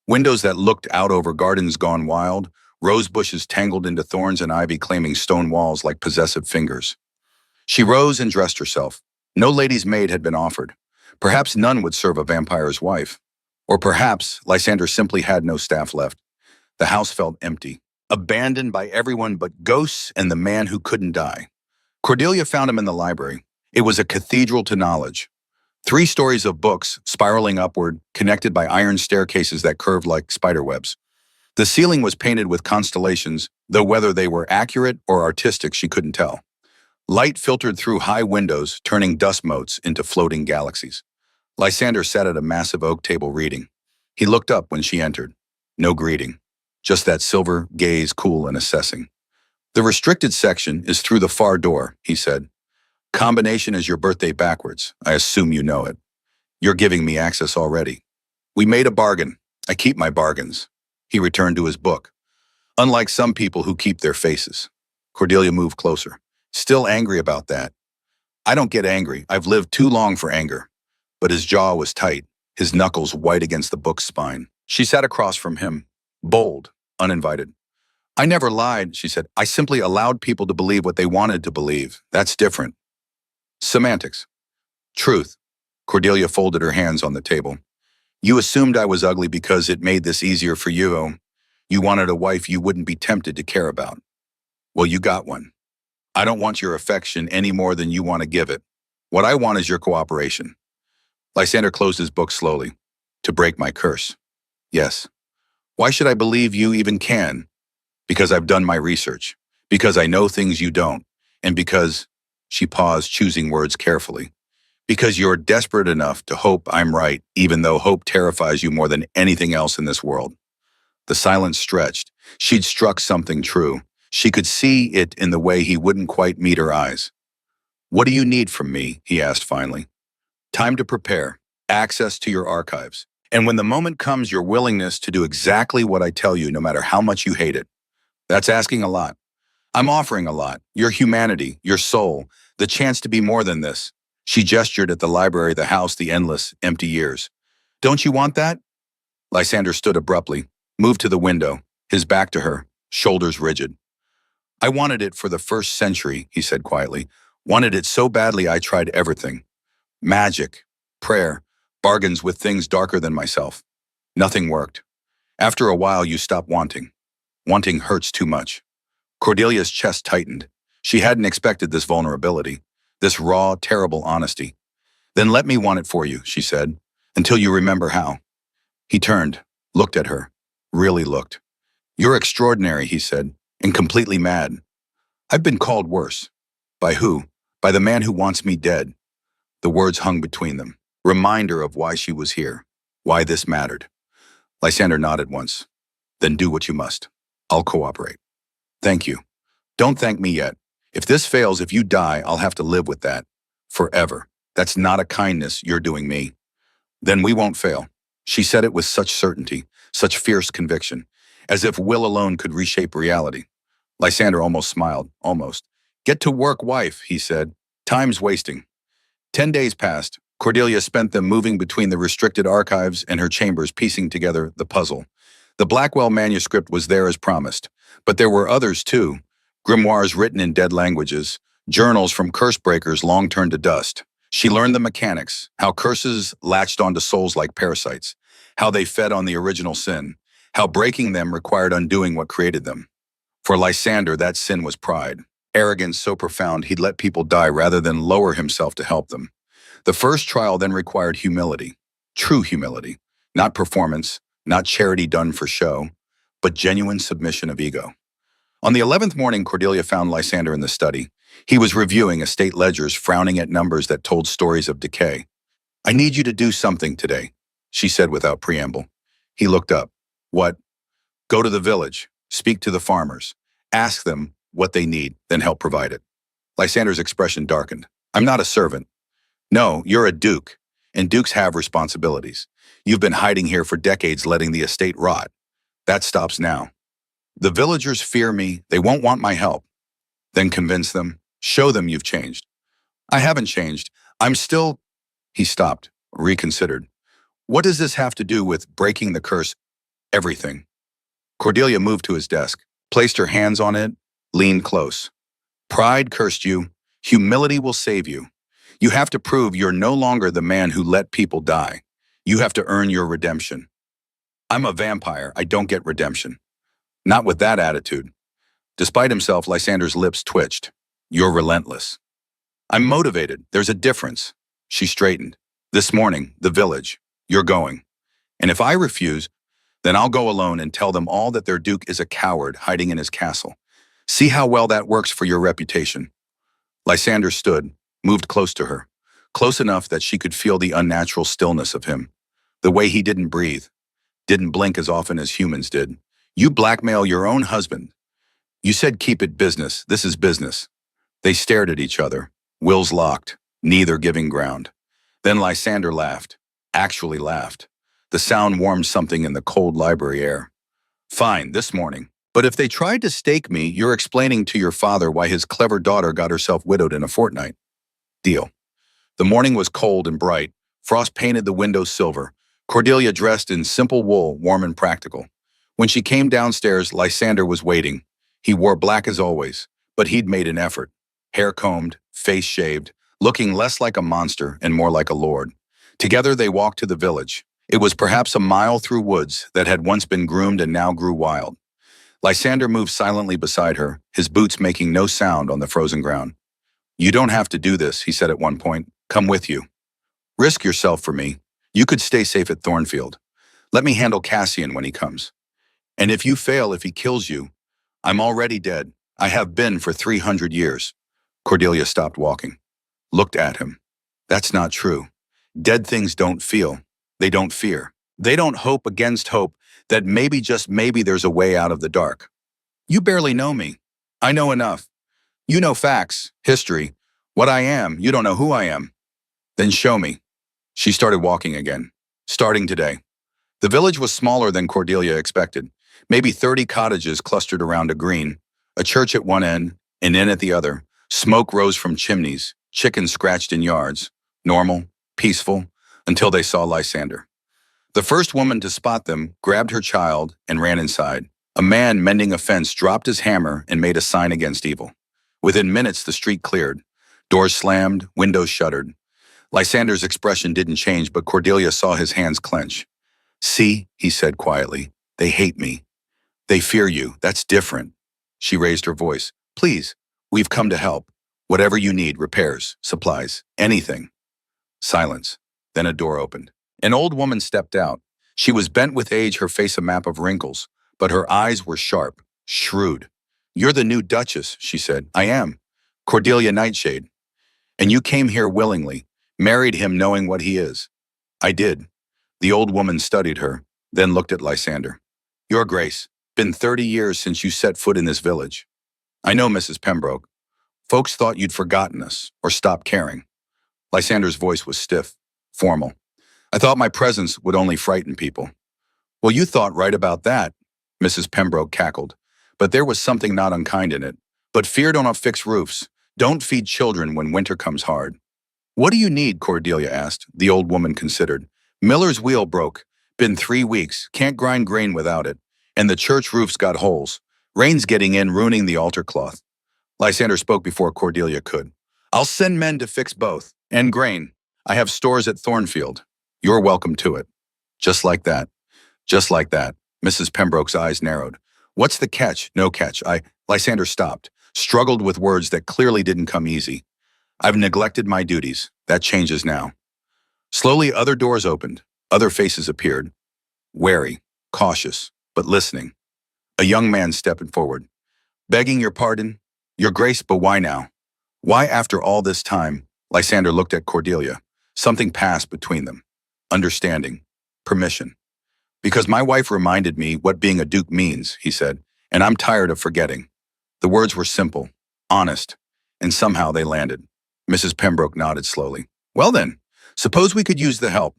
windows that looked out over gardens gone wild, rose bushes tangled into thorns and ivy claiming stone walls like possessive fingers. She rose and dressed herself. No lady's maid had been offered. Perhaps none would serve a vampire's wife. Or perhaps Lysander simply had no staff left. The house felt empty, abandoned by everyone but ghosts and the man who couldn't die. Cordelia found him in the library. It was a cathedral to knowledge. 3 stories of books spiraling upward, connected by iron staircases that curved like spiderwebs. The ceiling was painted with constellations, though whether they were accurate or artistic she couldn't tell. Light filtered through high windows, turning dust motes into floating galaxies. Lysander sat at a massive oak table reading. He looked up when she entered. No greeting. Just that silver gaze, cool and assessing. The restricted section is through the far door, he said. Combination is your birthday backwards. I assume you know it. You're giving me access already. We made a bargain. I keep my bargains. He returned to his book. Unlike some people who keep their faces. Cordelia moved closer. Still angry about that. I don't get angry. I've lived too long for anger. But his jaw was tight, his knuckles white against the book's spine. She sat across from him, bold, uninvited. I never lied, she said. I simply allowed people to believe what they wanted to believe. That's different. Semantics. Truth. Cordelia folded her hands on the table. You assumed I was ugly because it made this easier for you. You wanted a wife you wouldn't be tempted to care about. Well, you got one. I don't want your affection any more than you want to give it. What I want is your cooperation. Lysander closed his book slowly. To break my curse. Yes. Why should I believe you even can? Because I've done my research. Because I know things you don't. And because, she paused, choosing words carefully. Because you're desperate enough to hope I'm right, even though hope terrifies you more than anything else in this world. The silence stretched. She'd struck something true. She could see it in the way he wouldn't quite meet her eyes. What do you need from me? He asked finally. Time to prepare, access to your archives, and when the moment comes, your willingness to do exactly what I tell you, no matter how much you hate it. That's asking a lot. I'm offering a lot. Your humanity, your soul, the chance to be more than this. She gestured at the library, the house, the endless, empty years. Don't you want that? Lysander stood abruptly, moved to the window, his back to her, shoulders rigid. I wanted it for the first century, he said quietly. Wanted it so badly I tried everything. Magic, prayer, bargains with things darker than myself. Nothing worked. After a while, you stop wanting. Wanting hurts too much. Cordelia's chest tightened. She hadn't expected this vulnerability, this raw, terrible honesty. Then let me want it for you, she said, until you remember how. He turned, looked at her, really looked. You're extraordinary, he said, and completely mad. I've been called worse. By who? By the man who wants me dead. The words hung between them. Reminder of why she was here. Why this mattered. Lysander nodded once. Then do what you must. I'll cooperate. Thank you. Don't thank me yet. If this fails, if you die, I'll have to live with that. Forever. That's not a kindness you're doing me. Then we won't fail. She said it with such certainty, such fierce conviction, as if will alone could reshape reality. Lysander almost smiled, almost. Get to work, wife, he said. Time's wasting. 10 days passed. Cordelia spent them moving between the restricted archives and her chambers, piecing together the puzzle. The Blackwell manuscript was there as promised, but there were others too. Grimoires written in dead languages, journals from curse breakers long turned to dust. She learned the mechanics, how curses latched onto souls like parasites, how they fed on the original sin, how breaking them required undoing what created them. For Lysander, that sin was pride. Arrogance so profound he'd let people die rather than lower himself to help them. The first trial then required humility, true humility, not performance, not charity done for show, but genuine submission of ego. On the 11th morning, Cordelia found Lysander in the study. He was reviewing estate ledgers, frowning at numbers that told stories of decay. I need you to do something today, she said without preamble. He looked up. What? Go to the village, speak to the farmers, ask them what they need, then help provide it. Lysander's expression darkened. I'm not a servant. No, you're a duke. and dukes have responsibilities. You've been hiding here for decades letting the estate rot. That stops now. The villagers fear me, they won't want my help. Then convince them, show them you've changed. I haven't changed. I'm still... He stopped, reconsidered. What does this have to do with breaking the curse? Everything. Cordelia moved to his desk, placed her hands on it, leaned close. Pride cursed you. Humility will save you. You have to prove you're no longer the man who let people die. You have to earn your redemption. I'm a vampire. I don't get redemption. Not with that attitude. Despite himself, Lysander's lips twitched. You're relentless. I'm motivated. There's a difference. She straightened. This morning, the village. You're going. And if I refuse, then I'll go alone and tell them all that their duke is a coward hiding in his castle. See how well that works for your reputation. Lysander stood, moved close to her, close enough that she could feel the unnatural stillness of him, the way he didn't breathe, didn't blink as often as humans did. You blackmail your own husband. You said keep it business. This is business. They stared at each other, wills locked, neither giving ground. Then Lysander laughed, actually laughed. The sound warmed something in the cold library air. Fine, this morning. But if they tried to stake me, you're explaining to your father why his clever daughter got herself widowed in a fortnight. Deal. The morning was cold and bright. Frost painted the windows silver. Cordelia dressed in simple wool, warm and practical. When she came downstairs, Lysander was waiting. He wore black as always, but he'd made an effort. Hair combed, face shaved, looking less like a monster and more like a lord. Together they walked to the village. It was perhaps a mile through woods that had once been groomed and now grew wild. Lysander moved silently beside her, his boots making no sound on the frozen ground. You don't have to do this, he said at one point. Come with you. Risk yourself for me. You could stay safe at Thornfield. Let me handle Cassian when he comes. And if you fail, if he kills you, I'm already dead. I have been for 300 years. Cordelia stopped walking, looked at him. That's not true. Dead things don't feel. They don't fear. They don't hope against hope that maybe, just maybe, there's a way out of the dark. You barely know me. I know enough. You know facts, history, what I am. You don't know who I am. Then show me. She started walking again, starting today. The village was smaller than Cordelia expected. Maybe 30 cottages clustered around a green, a church at one end, an inn at the other. Smoke rose from chimneys, chickens scratched in yards. Normal, peaceful, until they saw Lysander. The first woman to spot them grabbed her child and ran inside. A man mending a fence dropped his hammer and made a sign against evil. Within minutes, the street cleared. Doors slammed, windows shuttered. Lysander's expression didn't change, but Cordelia saw his hands clench. See, he said quietly, they hate me. They fear you. That's different. She raised her voice. Please, we've come to help. Whatever you need, repairs, supplies, anything. Silence. Then a door opened. An old woman stepped out. She was bent with age, her face a map of wrinkles, but her eyes were sharp, shrewd. You're the new Duchess, she said. I am. Cordelia Nightshade. And you came here willingly, married him knowing what he is. I did. The old woman studied her, then looked at Lysander. Your Grace, been 30 years since you set foot in this village. I know, Mrs. Pembroke. Folks thought you'd forgotten us, or stopped caring. Lysander's voice was stiff, formal. I thought my presence would only frighten people. Well, you thought right about that, Mrs. Pembroke cackled. But there was something not unkind in it. But fear don't fix roofs. Don't feed children when winter comes hard. What do you need? Cordelia asked. The old woman considered. Miller's wheel broke. Been 3 weeks. Can't grind grain without it. And the church roof's got holes. Rain's getting in, ruining the altar cloth. Lysander spoke before Cordelia could. I'll send men to fix both. And grain. I have stores at Thornfield. You're welcome to it. Just like that. Just like that. Mrs. Pembroke's eyes narrowed. What's the catch? No catch. Lysander stopped, struggled with words that clearly didn't come easy. I've neglected my duties. That changes now. Slowly, other doors opened. Other faces appeared. Wary, cautious, but listening. A young man stepped forward. Begging your pardon? Your Grace, but why now? Why after all this time? Lysander looked at Cordelia. Something passed between them. Understanding. Permission. Because my wife reminded me what being a duke means, he said, and I'm tired of forgetting. The words were simple, honest, and somehow they landed. Mrs. Pembroke nodded slowly. Well then, Suppose we could use the help.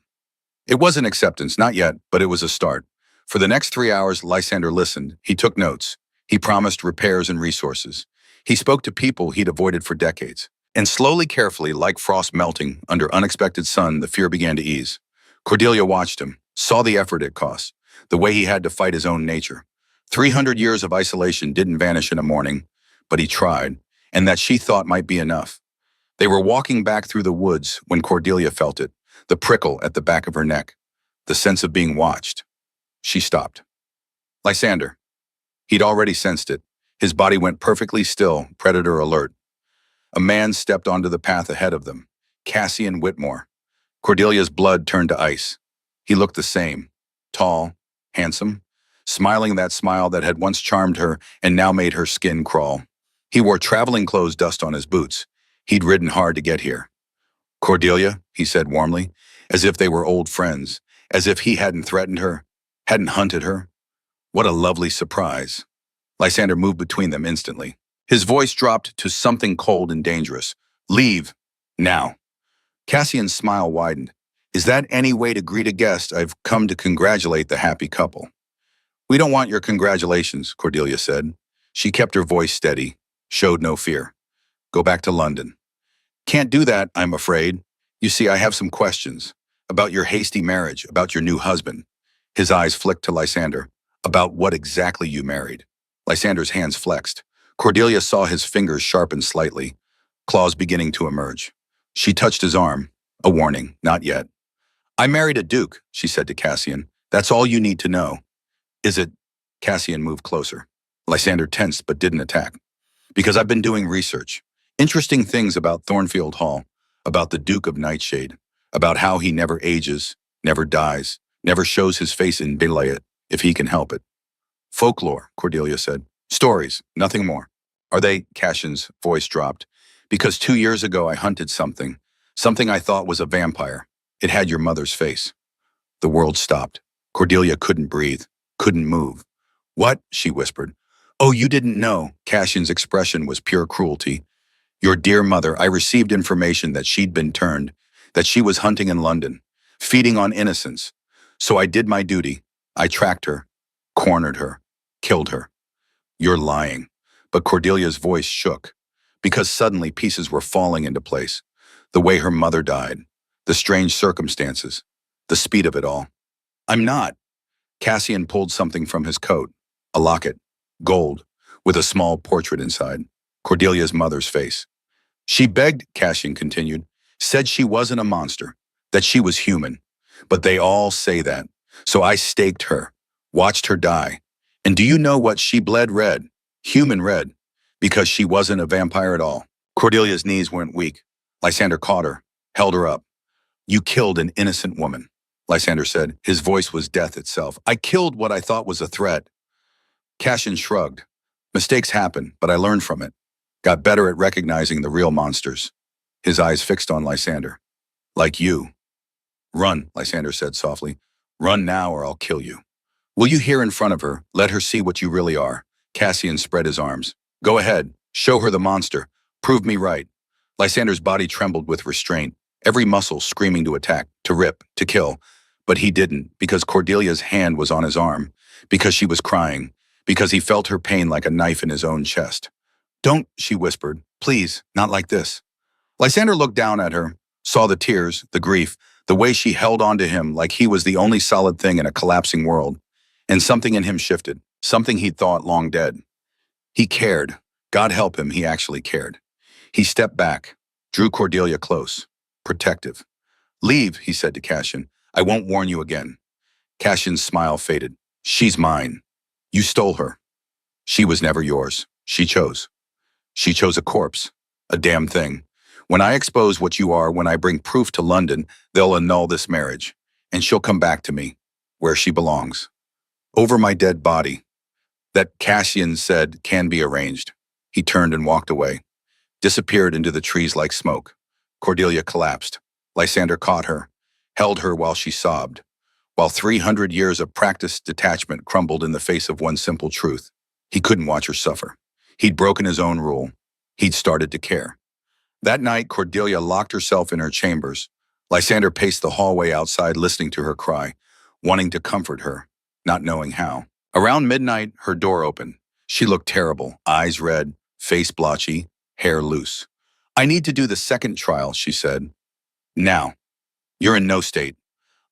It wasn't acceptance, not yet, but it was a start. For the next 3 hours, Lysander listened. He took notes. He promised repairs and resources. He spoke to people he'd avoided for decades. And slowly, carefully, like frost melting under unexpected sun, the fear began to ease. Cordelia watched him, saw the effort it cost, the way he had to fight his own nature. 300 years of isolation didn't vanish in a morning, but he tried, and that she thought might be enough. They were walking back through the woods when Cordelia felt it, the prickle at the back of her neck, the sense of being watched. She stopped. Lysander. He'd already sensed it. His body went perfectly still, predator alert. A man stepped onto the path ahead of them. Cassian Whitmore. Cordelia's blood turned to ice. He looked the same. Tall, handsome, smiling that smile that had once charmed her and now made her skin crawl. He wore traveling clothes dust on his boots. He'd ridden hard to get here. Cordelia, he said warmly, as if they were old friends, as if he hadn't threatened her, hadn't hunted her. What a lovely surprise. Lysander moved between them instantly. His voice dropped to something cold and dangerous. Leave. Now. Cassian's smile widened. Is that any way to greet a guest? I've come to congratulate the happy couple. We don't want your congratulations, Cordelia said. She kept her voice steady, showed no fear. Go back to London. Can't do that, I'm afraid. You see, I have some questions. About your hasty marriage, about your new husband. His eyes flicked to Lysander. About what exactly you married. Lysander's hands flexed. Cordelia saw his fingers sharpen slightly, claws beginning to emerge. She touched his arm. A warning, not yet. I married a duke, she said to Cassian. That's all you need to know. Is it? Cassian moved closer. Lysander tensed but didn't attack. Because I've been doing research. Interesting things about Thornfield Hall, about the Duke of Nightshade, about how he never ages, never dies, never shows his face in daylight if he can help it. Folklore, Cordelia said. Stories, nothing more. Are they? Cassian's voice dropped. Because 2 years ago I hunted something I thought was a vampire. It had your mother's face. The world stopped. Cordelia couldn't breathe, couldn't move. What? She whispered. Oh, you didn't know. Cassian's expression was pure cruelty. Your dear mother, I received information that she'd been turned, that she was hunting in London, feeding on innocence. So I did my duty. I tracked her, cornered her, killed her. You're lying. But Cordelia's voice shook, because suddenly pieces were falling into place. The way her mother died, the strange circumstances, the speed of it all. I'm not. Cassian pulled something from his coat, a locket, gold, with a small portrait inside, Cordelia's mother's face. She begged, Cassian continued, said she wasn't a monster, that she was human. But they all say that. So I staked her, watched her die. And do you know what? She bled red, human red, because she wasn't a vampire at all. Cordelia's knees went weak. Lysander caught her, held her up. You killed an innocent woman, Lysander said. His voice was death itself. I killed what I thought was a threat. Cassian shrugged. Mistakes happen, but I learned from it. Got better at recognizing the real monsters. His eyes fixed on Lysander. Like you. Run, Lysander said softly. Run now or I'll kill you. Will you hear in front of her? Let her see what you really are. Cassian spread his arms. Go ahead. Show her the monster. Prove me right. Lysander's body trembled with restraint, every muscle screaming to attack, to rip, to kill. But he didn't, because Cordelia's hand was on his arm, because she was crying, because he felt her pain like a knife in his own chest. Don't, she whispered. Please, not like this. Lysander looked down at her, saw the tears, the grief, the way she held on to him like he was the only solid thing in a collapsing world. And something in him shifted, something he'd thought long dead. He cared. God help him, he actually cared. He stepped back, drew Cordelia close, protective. Leave, he said to Cassian. I won't warn you again. Cassian's smile faded. She's mine. You stole her. She was never yours. She chose. She chose a corpse, a damn thing. When I expose what you are, when I bring proof to London, they'll annul this marriage, and she'll come back to me, where she belongs. Over my dead body. That, Cassian said, can be arranged. He turned and walked away, disappeared into the trees like smoke. Cordelia collapsed. Lysander caught her, held her while she sobbed, while 300 years of practiced detachment crumbled in the face of one simple truth. He couldn't watch her suffer. He'd broken his own rule. He'd started to care. That night, Cordelia locked herself in her chambers, Lysander paced the hallway outside, listening to her cry, wanting to comfort her, not knowing how. Around midnight, her door opened. She looked terrible, eyes red, face blotchy, hair loose. "I need to do the second trial," she said. "Now." "You're in no state."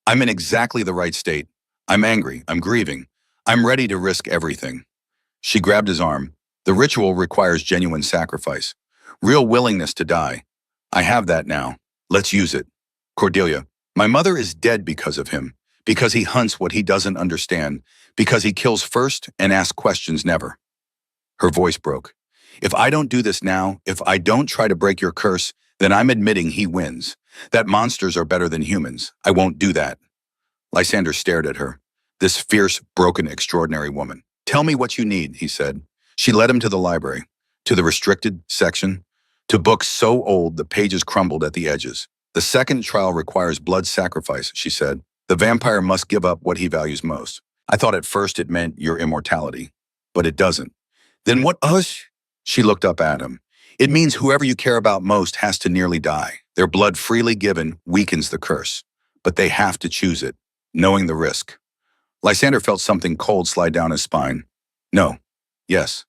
"I'm in exactly the right state. I'm angry, I'm grieving. I'm ready to risk everything." She grabbed his arm. "The ritual requires genuine sacrifice, real willingness to die. I have that now. Let's use it." "Cordelia, my mother is dead because of him, because he hunts what he doesn't understand, because he kills first and asks questions never." Her voice broke. "If I don't do this now, if I don't try to break your curse, then I'm admitting he wins. That monsters are better than humans. I won't do that." Lysander stared at her. This fierce, broken, extraordinary woman. "Tell me what you need," he said. She led him to the library, to the restricted section, to books so old the pages crumbled at the edges. "The second trial requires blood sacrifice," she said. "The vampire must give up what he values most." "I thought at first it meant your immortality, but it doesn't." "Then what us?" She looked up at him. "It means whoever you care about most has to nearly die. Their blood freely given weakens the curse, but they have to choose it, knowing the risk." Lysander felt something cold slide down his spine. "No. Yes.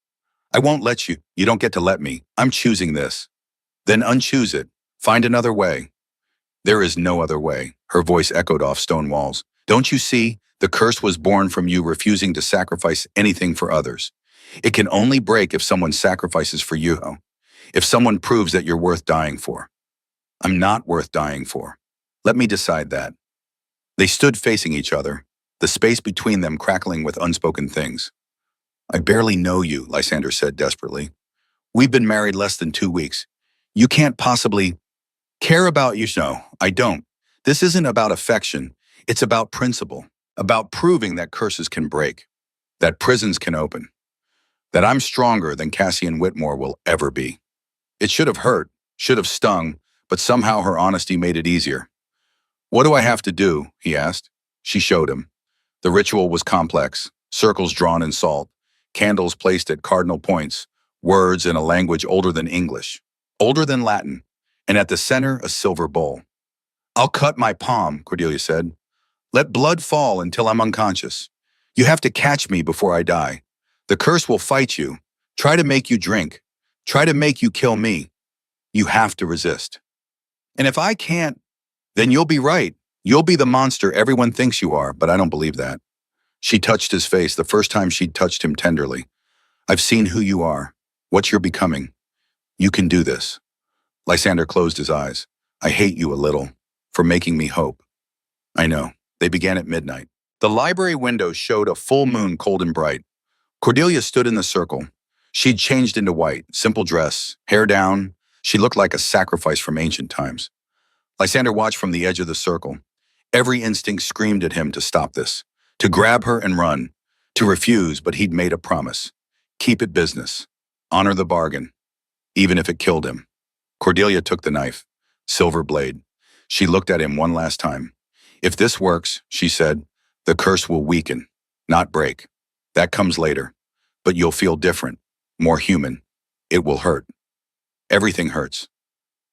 I won't let you. You don't get to let me. I'm choosing this." "Then unchoose it. Find another way." "There is no other way," her voice echoed off stone walls. "Don't you see? The curse was born from you refusing to sacrifice anything for others. It can only break if someone sacrifices for you, if someone proves that you're worth dying for." "I'm not worth dying for. Let me decide that." They stood facing each other, the space between them crackling with unspoken things. "I barely know you," Lysander said desperately. "We've been married less than 2 weeks. You can't possibly care about you." "No, I don't. This isn't about affection. It's about principle, about proving that curses can break, that prisons can open, that I'm stronger than Cassian Whitmore will ever be." It should have hurt, should have stung, but somehow her honesty made it easier. "What do I have to do?" he asked. She showed him. The ritual was complex, circles drawn in salt, candles placed at cardinal points, words in a language older than English, older than Latin, and at the center a silver bowl. "I'll cut my palm," Cordelia said. "Let blood fall until I'm unconscious. You have to catch me before I die. The curse will fight you, try to make you drink, try to make you kill me. You have to resist. And if I can't, then you'll be right. You'll be the monster everyone thinks you are, but I don't believe that." She touched his face the first time she'd touched him tenderly. "I've seen who you are, what you're becoming. You can do this." Lysander closed his eyes. "I hate you a little, for making me hope." "I know." They began at midnight. The library window showed a full moon, cold and bright. Cordelia stood in the circle. She'd changed into white, simple dress, hair down. She looked like a sacrifice from ancient times. Lysander watched from the edge of the circle. Every instinct screamed at him to stop this, to grab her and run, to refuse, but he'd made a promise. Keep it business. Honor the bargain, even if it killed him. Cordelia took the knife, silver blade. She looked at him one last time. "If this works," she said, "the curse will weaken, not break. That comes later. But you'll feel different, more human. It will hurt. Everything hurts.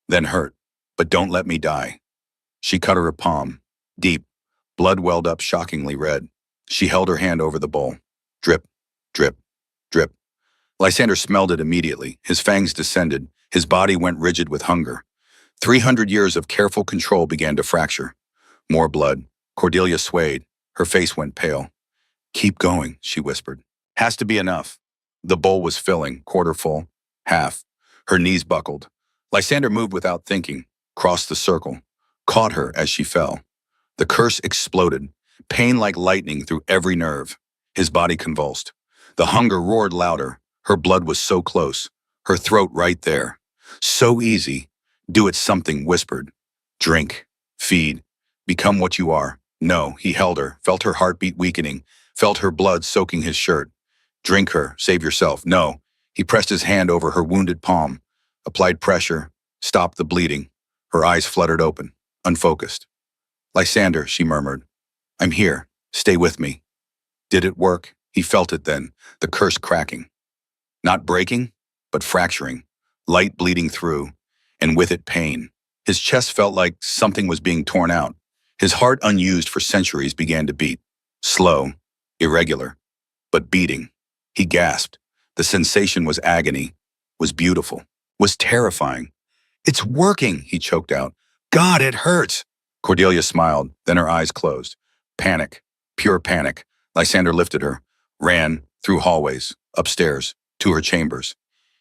Then hurt. But don't let me die." She cut her palm, deep. Blood welled up shockingly red. She held her hand over the bowl. Drip, drip, drip. Lysander smelled it immediately. His fangs descended. His body went rigid with hunger. 300 years of careful control began to fracture. More blood. Cordelia swayed. Her face went pale. "Keep going," she whispered. "Has to be enough." The bowl was filling, quarter full, half. Her knees buckled. Lysander moved without thinking, crossed the circle, caught her as she fell. The curse exploded, pain like lightning through every nerve. His body convulsed. The hunger roared louder. Her blood was so close, her throat right there. So easy. "Do it," something whispered. "Drink, feed, become what you are." No, he held her, felt her heartbeat weakening, felt her blood soaking his shirt. "Drink her, save yourself." No. He pressed his hand over her wounded palm, applied pressure, stopped the bleeding. Her eyes fluttered open, unfocused. "Lysander," she murmured. "I'm here. Stay with me." Did it work? He felt it then, the curse cracking. Not breaking, but fracturing, light bleeding through, and with it pain. His chest felt like something was being torn out. His heart, unused for centuries, began to beat. Slow, irregular, but beating. He gasped. The sensation was agony, was beautiful, was terrifying. "It's working," he choked out. "God, it hurts." Cordelia smiled, then her eyes closed. Panic, pure panic. Lysander lifted her, ran through hallways, upstairs, to her chambers.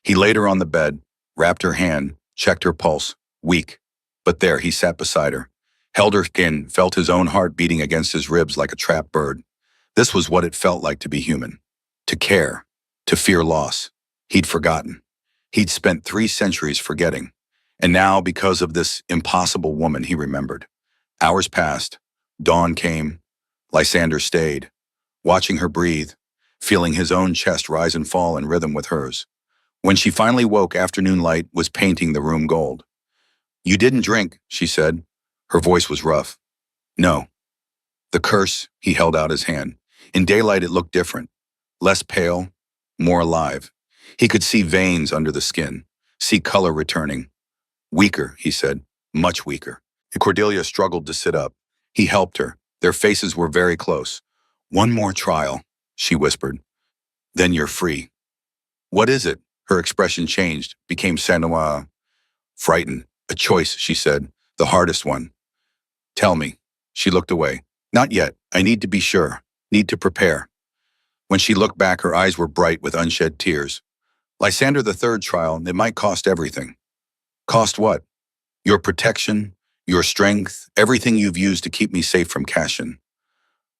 He laid her on the bed, wrapped her hand, checked her pulse, weak. But there he sat beside her, held her skin, felt his own heart beating against his ribs like a trapped bird. This was what it felt like to be human, to care, to fear loss. He'd forgotten. He'd spent 3 centuries forgetting. And now, because of this impossible woman, he remembered. Hours passed. Dawn came. Lysander stayed, watching her breathe, feeling his own chest rise and fall in rhythm with hers. When she finally woke, afternoon light was painting the room gold. "You didn't drink," she said. Her voice was rough. "No." The curse, he held out his hand. In daylight, it looked different. Less pale, more alive. He could see veins under the skin, see color returning. "Weaker," he said, "much weaker." Cordelia struggled to sit up. He helped her. Their faces were very close. "One more trial," she whispered. "Then you're free." "What is it?" Her expression changed, became sanois. "Frightened. A choice," she said, "the hardest one." "Tell me." She looked away. "Not yet. I need to be sure. Need to prepare." When she looked back, her eyes were bright with unshed tears. "Lysander, the third trial, it might cost everything." "Cost what?" "Your protection, your strength, everything you've used to keep me safe from Cassian."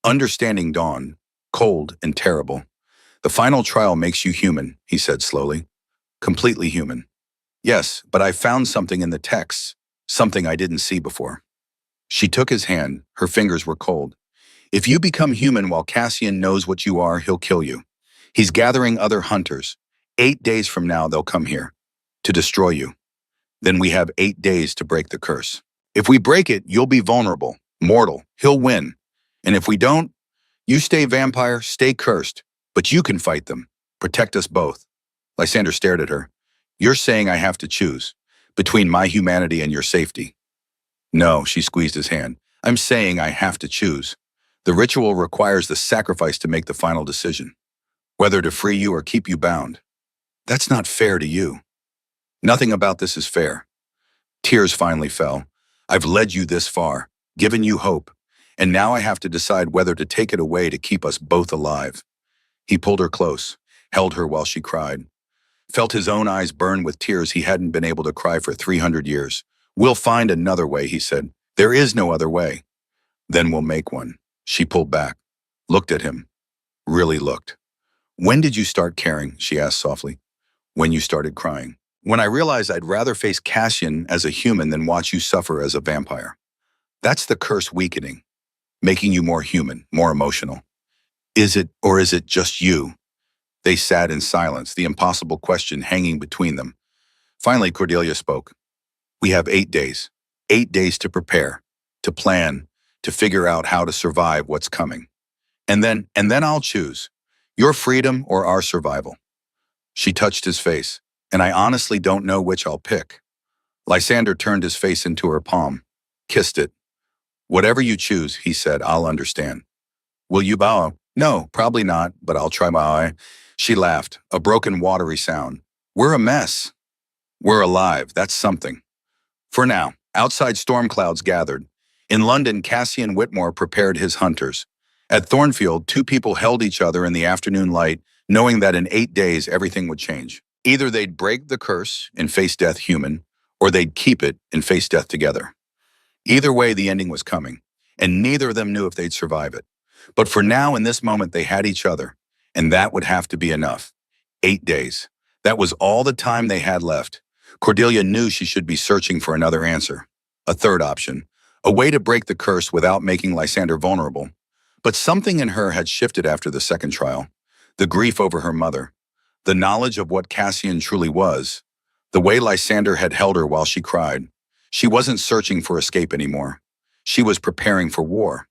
Understanding dawned, cold and terrible. "The final trial makes you human," he said slowly. "Completely human." "Yes, but I found something in the texts, something I didn't see before." She took his hand. Her fingers were cold. "If you become human while Cassian knows what you are, he'll kill you. He's gathering other hunters. 8 days from now, they'll come here to destroy you. Then we have 8 days to break the curse. If we break it, you'll be vulnerable, mortal. He'll win. And if we don't, you stay vampire, stay cursed. But you can fight them. Protect us both." Lysander stared at her. "You're saying I have to choose between my humanity and your safety." "No," she squeezed his hand. "I'm saying I have to choose. The ritual requires the sacrifice to make the final decision, whether to free you or keep you bound. That's not fair to you." "Nothing about this is fair." Tears finally fell. "I've led you this far, given you hope, and now I have to decide whether to take it away to keep us both alive." He pulled her close, held her while she cried, felt his own eyes burn with tears he hadn't been able to cry for 300 years. "We'll find another way," he said. "There is no other way." "Then we'll make one." She pulled back, looked at him, really looked. "When did you start caring?" she asked softly. "When you started crying. When I realized I'd rather face Cassian as a human than watch you suffer as a vampire. That's the curse weakening, making you more human, more emotional." "Is it, or is it just you?" They sat in silence, the impossible question hanging between them. Finally, Cordelia spoke. "We have 8 days. 8 days to prepare, to plan, to figure out how to survive what's coming. And then I'll choose. Your freedom or our survival." She touched his face. "And I honestly don't know which I'll pick." Lysander turned his face into her palm, kissed it. "Whatever you choose," he said, "I'll understand." "Will you bow?" "No, probably not, but I'll try my eye." She laughed, a broken, watery sound. "We're a mess. We're alive, that's something." For now, outside storm clouds gathered. In London, Cassian Whitmore prepared his hunters. At Thornfield, 2 people held each other in the afternoon light, knowing that in 8 days everything would change. Either they'd break the curse and face death human, or they'd keep it and face death together. Either way, the ending was coming, and neither of them knew if they'd survive it. But for now, in this moment, they had each other, and that would have to be enough. 8 days. That was all the time they had left. Cordelia knew she should be searching for another answer, a third option, a way to break the curse without making Lysander vulnerable. But something in her had shifted after the second trial. The grief over her mother, the knowledge of what Cassian truly was, the way Lysander had held her while she cried. She wasn't searching for escape anymore. She was preparing for war.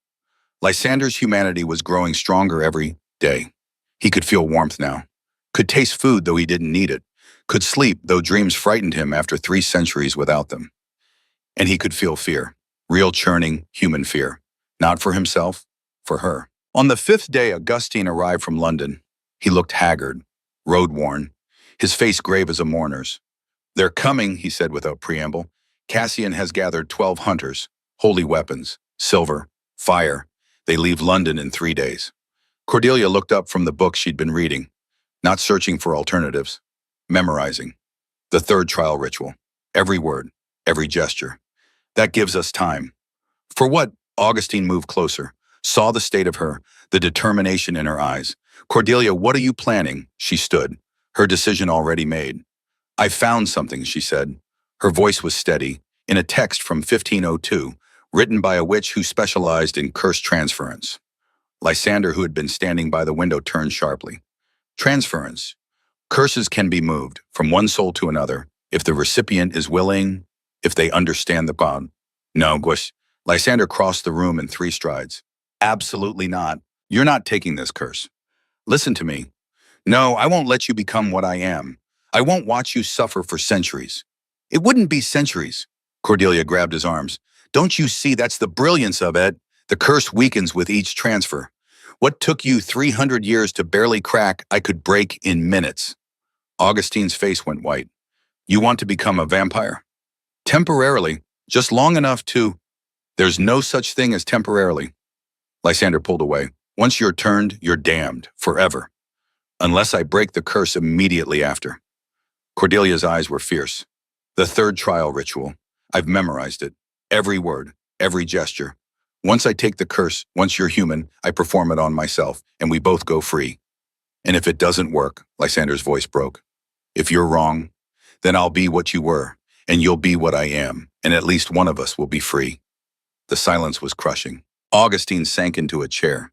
Lysander's humanity was growing stronger every day. He could feel warmth now, could taste food though he didn't need it, could sleep though dreams frightened him after 3 centuries without them. And he could feel fear. Real churning, human fear. Not for himself, for her. On the fifth day, Augustine arrived from London. He looked haggard, road-worn, his face grave as a mourner's. "They're coming," he said without preamble. "Cassian has gathered 12 hunters, holy weapons, silver, fire. They leave London in 3 days." Cordelia looked up from the book she'd been reading, not searching for alternatives, memorizing. The third trial ritual. Every word, every gesture. "That gives us time." "For what?" Augustine moved closer, saw the state of her, the determination in her eyes. "Cordelia, what are you planning?" She stood, her decision already made. "I found something," she said. Her voice was steady, in a text from 1502, written by a witch who specialized in curse transference. Lysander, who had been standing by the window, turned sharply. "Transference. Curses can be moved from one soul to another if the recipient is willing, if they understand the god." "No, Gush." Lysander crossed the room in 3 strides. "Absolutely not. You're not taking this curse. Listen to me. No, I won't let you become what I am. I won't watch you suffer for centuries." "It wouldn't be centuries." Cordelia grabbed his arms. "Don't you see that's the brilliance of it? The curse weakens with each transfer. What took you 300 years to barely crack, I could break in minutes." Augustine's face went white. "You want to become a vampire?" "Temporarily, just long enough to—" "There's no such thing as temporarily." Lysander pulled away. "Once you're turned, you're damned, forever. Unless I break the curse immediately after." Cordelia's eyes were fierce. "The third trial ritual. I've memorized it. Every word, every gesture. Once I take the curse, once you're human, I perform it on myself, and we both go free. And if it doesn't work," Lysander's voice broke, "if you're wrong, then I'll be what you were, and you'll be what I am, and at least one of us will be free." The silence was crushing. Augustine sank into a chair.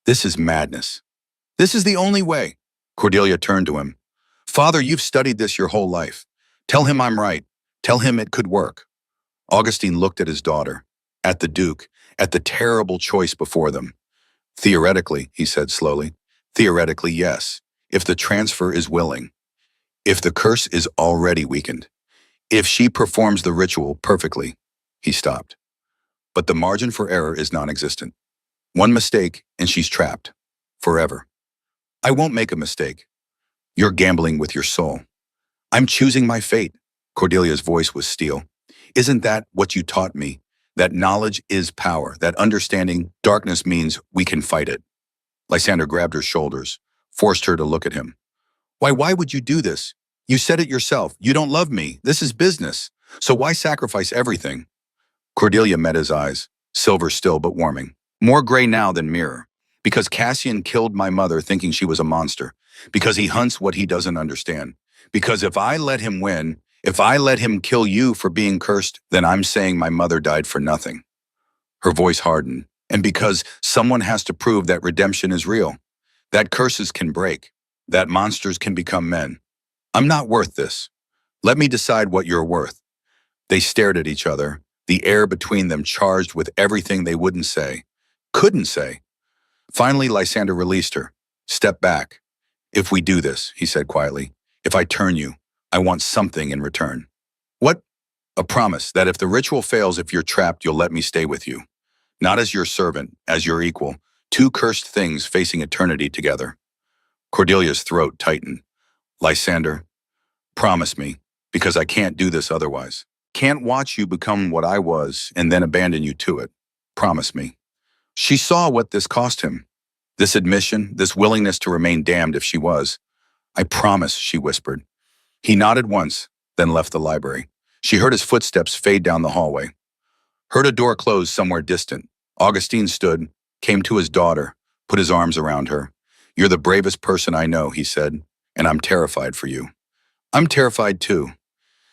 "This is madness. This is the only way." Cordelia turned to him. "Father, you've studied this your whole life. Tell him I'm right. Tell him it could work." Augustine looked at his daughter, at the Duke, at the terrible choice before them. "Theoretically," he said slowly, "theoretically, yes, if the transfer is willing. If the curse is already weakened. If she performs the ritual perfectly." He stopped. "But the margin for error is non-existent. One mistake, and she's trapped. Forever." "I won't make a mistake." "You're gambling with your soul." "I'm choosing my fate." Cordelia's voice was steel. "Isn't that what you taught me? That knowledge is power, that understanding darkness means we can fight it." Lysander grabbed her shoulders, forced her to look at him. Why would you do this? You said it yourself. You don't love me. This is business. So why sacrifice everything?" Cordelia met his eyes, silver still but warming. "More gray now than mirror. Because Cassian killed my mother thinking she was a monster. Because he hunts what he doesn't understand. Because if I let him win, if I let him kill you for being cursed, then I'm saying my mother died for nothing." Her voice hardened. "And because someone has to prove that redemption is real. That curses can break. That monsters can become men. I'm not worth this. Let me decide what you're worth." They stared at each other, the air between them charged with everything they wouldn't say, couldn't say. Finally, Lysander released her. "Step back. If we do this," he said quietly, "if I turn you, I want something in return." "What?" "A promise that if the ritual fails, if you're trapped, you'll let me stay with you. Not as your servant, as your equal. 2 cursed things facing eternity together." Cordelia's throat tightened. "Lysander, promise me, because I can't do this otherwise. Can't watch you become what I was and then abandon you to it. Promise me." She saw what this cost him. This admission, this willingness to remain damned if she was. "I promise," she whispered. He nodded once, then left the library. She heard his footsteps fade down the hallway. Heard a door close somewhere distant. Augustine stood, came to his daughter, put his arms around her. "You're the bravest person I know," he said, "and I'm terrified for you." "I'm terrified too."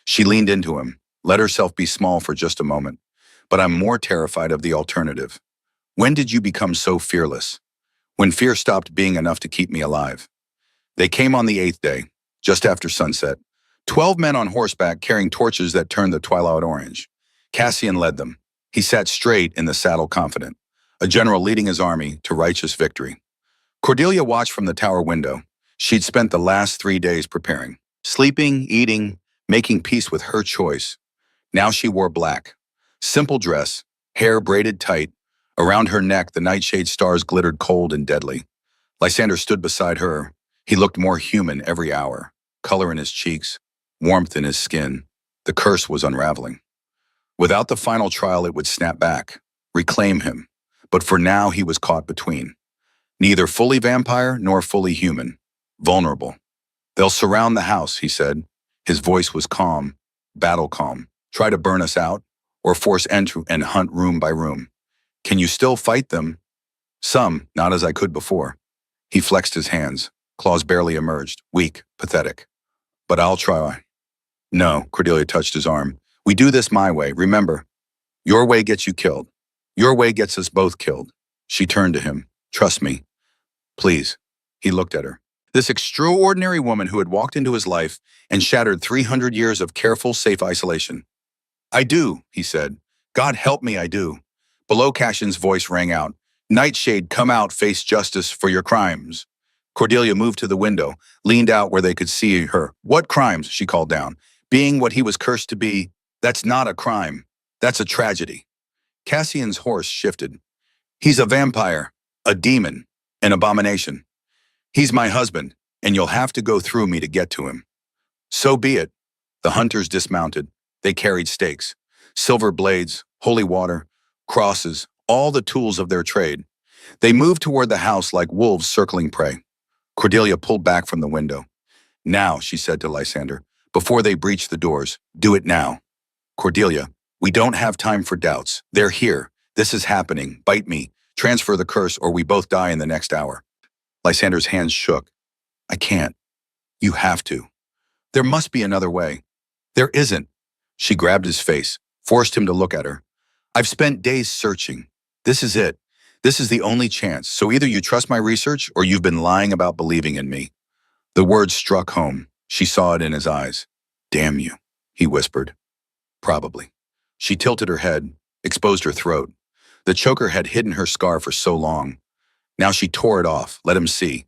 She leaned into him, let herself be small for just a moment. "But I'm more terrified of the alternative. When did you become so fearless? When fear stopped being enough to keep me alive." They came on the 8th day, just after sunset. 12 men on horseback carrying torches that turned the twilight orange. Cassian led them. He sat straight in the saddle, confident, a general leading his army to righteous victory. Cordelia watched from the tower window. She'd spent the last 3 days preparing, sleeping, eating, making peace with her choice. Now she wore black, Simple dress, hair braided tight. Around her neck, the nightshade stars glittered cold and deadly. Lysander stood beside her. He looked more human every hour. Color in his cheeks, warmth in his skin. The curse was unraveling. Without the final trial, it would snap back, reclaim him. But for now, he was caught between. Neither fully vampire nor fully human. Vulnerable. They'll surround the house, he said. His voice was calm, battle calm. Try to burn us out, or force entry and hunt room by room. Can you still fight them? Some, not as I could before. He flexed his hands. Claws barely emerged, weak, pathetic. But I'll try. No, Cordelia touched his arm. We do this my way, remember. Your way gets you killed. Your way gets us both killed. She turned to him. Trust me. Please. He looked at her. This extraordinary woman who had walked into his life and shattered 300 years of careful, safe isolation. I do, he said. God help me, I do. Below, Cassian's voice rang out. Nightshade, come out, face justice for your crimes. Cordelia moved to the window, leaned out where they could see her. What crimes? She called down. Being what he was cursed to be, that's not a crime. That's a tragedy. Cassian's horse shifted. He's a vampire, a demon, an abomination. He's my husband, and you'll have to go through me to get to him. So be it. The hunters dismounted. They carried stakes, silver blades, holy water, crosses, all the tools of their trade. They moved toward the house like wolves circling prey. Cordelia pulled back from the window. Now, she said to Lysander, before they breach the doors, do it now. Cordelia, we don't have time for doubts. They're here. This is happening. Bite me. Transfer the curse or we both die in the next hour. Lysander's hands shook. I can't. You have to. There must be another way. There isn't. She grabbed his face, forced him to look at her. I've spent days searching. This is it. This is the only chance. So either you trust my research or you've been lying about believing in me. The words struck home. She saw it in his eyes. Damn you, he whispered. Probably. She tilted her head, exposed her throat. The choker had hidden her scar for so long. Now she tore it off, let him see.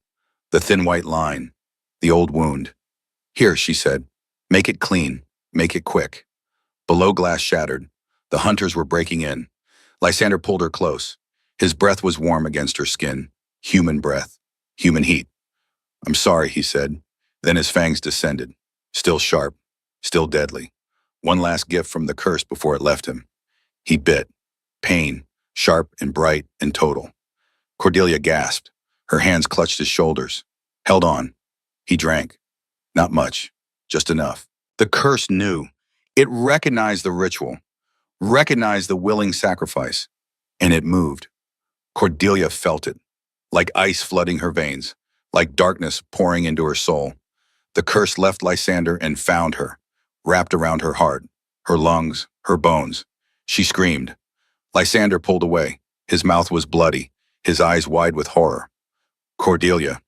The thin white line. The old wound. Here, she said. Make it clean. Make it quick. Below, glass shattered. The hunters were breaking in. Lysander pulled her close. His breath was warm against her skin. Human breath. Human heat. I'm sorry, he said. Then his fangs descended. Still sharp. Still deadly. One last gift from the curse before it left him. He bit. Pain. Sharp and bright and total. Cordelia gasped. Her hands clutched his shoulders. Held on. He drank. Not much. Just enough. The curse knew. It recognized the ritual. Recognized the willing sacrifice. And it moved. Cordelia felt it. Like ice flooding her veins. Like darkness pouring into her soul. The curse left Lysander and found her. Wrapped around her heart. Her lungs. Her bones. She screamed. Lysander pulled away. His mouth was bloody. His eyes wide with horror. Cordelia.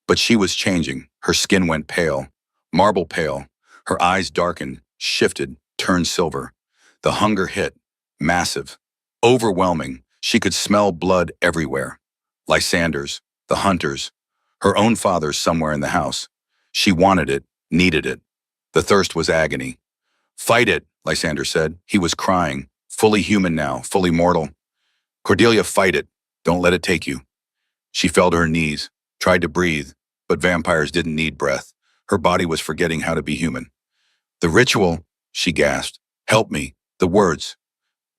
But she was changing. Her skin went pale. Marble pale. Her eyes darkened, shifted, turned silver. The hunger hit. Massive. Overwhelming. She could smell blood everywhere. Lysander's. The hunters. Her own father's somewhere in the house. She wanted it, needed it. The thirst was agony. Fight it, Lysander said. He was crying. Fully human now, fully mortal. Cordelia, fight it. Don't let it take you. She fell to her knees, tried to breathe, but vampires didn't need breath. Her body was forgetting how to be human. The ritual, she gasped. Help me. The words.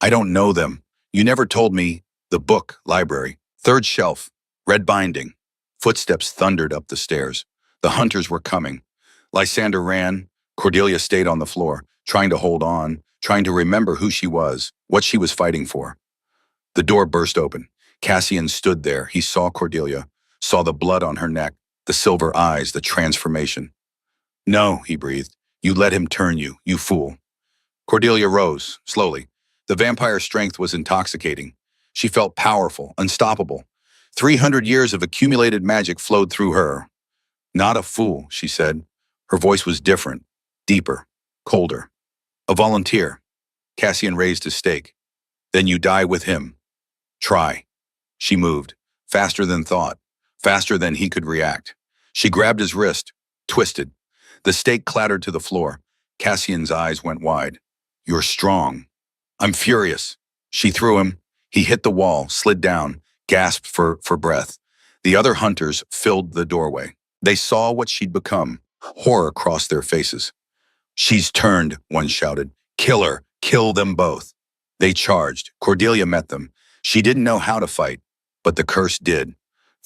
I don't know them. You never told me. The book, library. Third shelf. Red binding. Footsteps thundered up the stairs. The hunters were coming. Lysander ran. Cordelia stayed on the floor, trying to hold on, trying to remember who she was, what she was fighting for. The door burst open. Cassian stood there. He saw Cordelia, saw the blood on her neck, the silver eyes, the transformation. No, he breathed. You let him turn you, you fool. Cordelia rose, slowly. The vampire's strength was intoxicating. She felt powerful, unstoppable. 300 years of accumulated magic flowed through her. Not a fool, she said. Her voice was different, deeper, colder. A volunteer. Cassian raised his stake. Then you die with him. Try. She moved, faster than thought, faster than he could react. She grabbed his wrist, twisted. The stake clattered to the floor. Cassian's eyes went wide. You're strong. I'm furious. She threw him. He hit the wall, slid down, gasped for breath. The other hunters filled the doorway. They saw what she'd become. Horror crossed their faces. She's turned, one shouted. Kill her. Kill them both. They charged. Cordelia met them. She didn't know how to fight, but the curse did.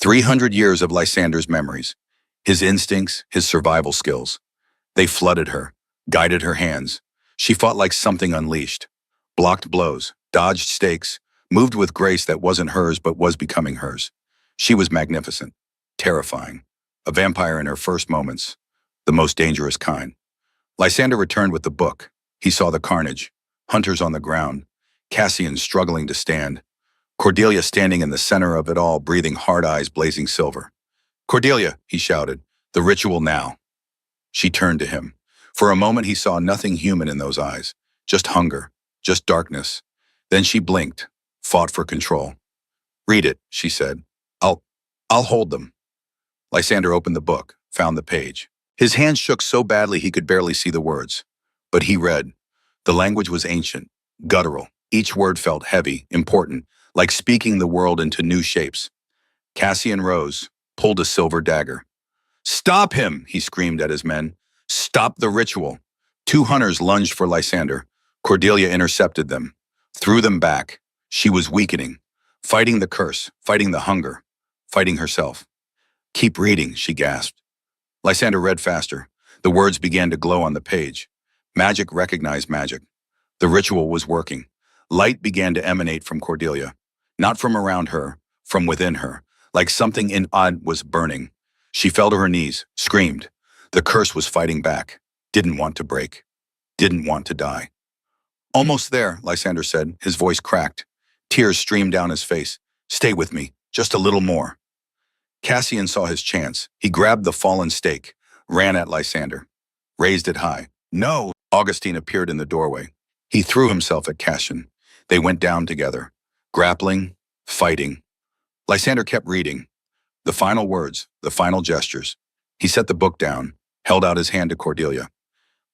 300 years of Lysander's memories. His instincts, his survival skills. They flooded her, guided her hands. She fought like something unleashed. Blocked blows, dodged stakes, moved with grace that wasn't hers but was becoming hers. She was magnificent, terrifying. A vampire in her first moments, the most dangerous kind. Lysander returned with the book. He saw the carnage, hunters on the ground, Cassian struggling to stand, Cordelia standing in the center of it all, breathing hard eyes blazing silver. Cordelia, he shouted, the ritual now. She turned to him. For a moment he saw nothing human in those eyes, just hunger, just darkness. Then she blinked, fought for control. Read it, she said. I'll hold them. Lysander opened the book, found the page. His hands shook so badly he could barely see the words. But he read. The language was ancient, guttural. Each word felt heavy, important, like speaking the world into new shapes. Cassian rose, pulled a silver dagger. Stop him, he screamed at his men. Stop the ritual. 2 hunters lunged for Lysander. Cordelia intercepted them, threw them back. She was weakening, fighting the curse, fighting the hunger, fighting herself. Keep reading, she gasped. Lysander read faster. The words began to glow on the page. Magic recognized magic. The ritual was working. Light began to emanate from Cordelia, not from around her, from within her, like something in odd was burning. She fell to her knees, screamed. The curse was fighting back, didn't want to break, didn't want to die. Almost there, Lysander said, his voice cracked. Tears streamed down his face. Stay with me, just a little more. Cassian saw his chance. He grabbed the fallen stake, ran at Lysander, raised it high. No! Augustine appeared in the doorway. He threw himself at Cassian. They went down together, grappling, fighting. Lysander kept reading. The final words, the final gestures. He set the book down, held out his hand to Cordelia.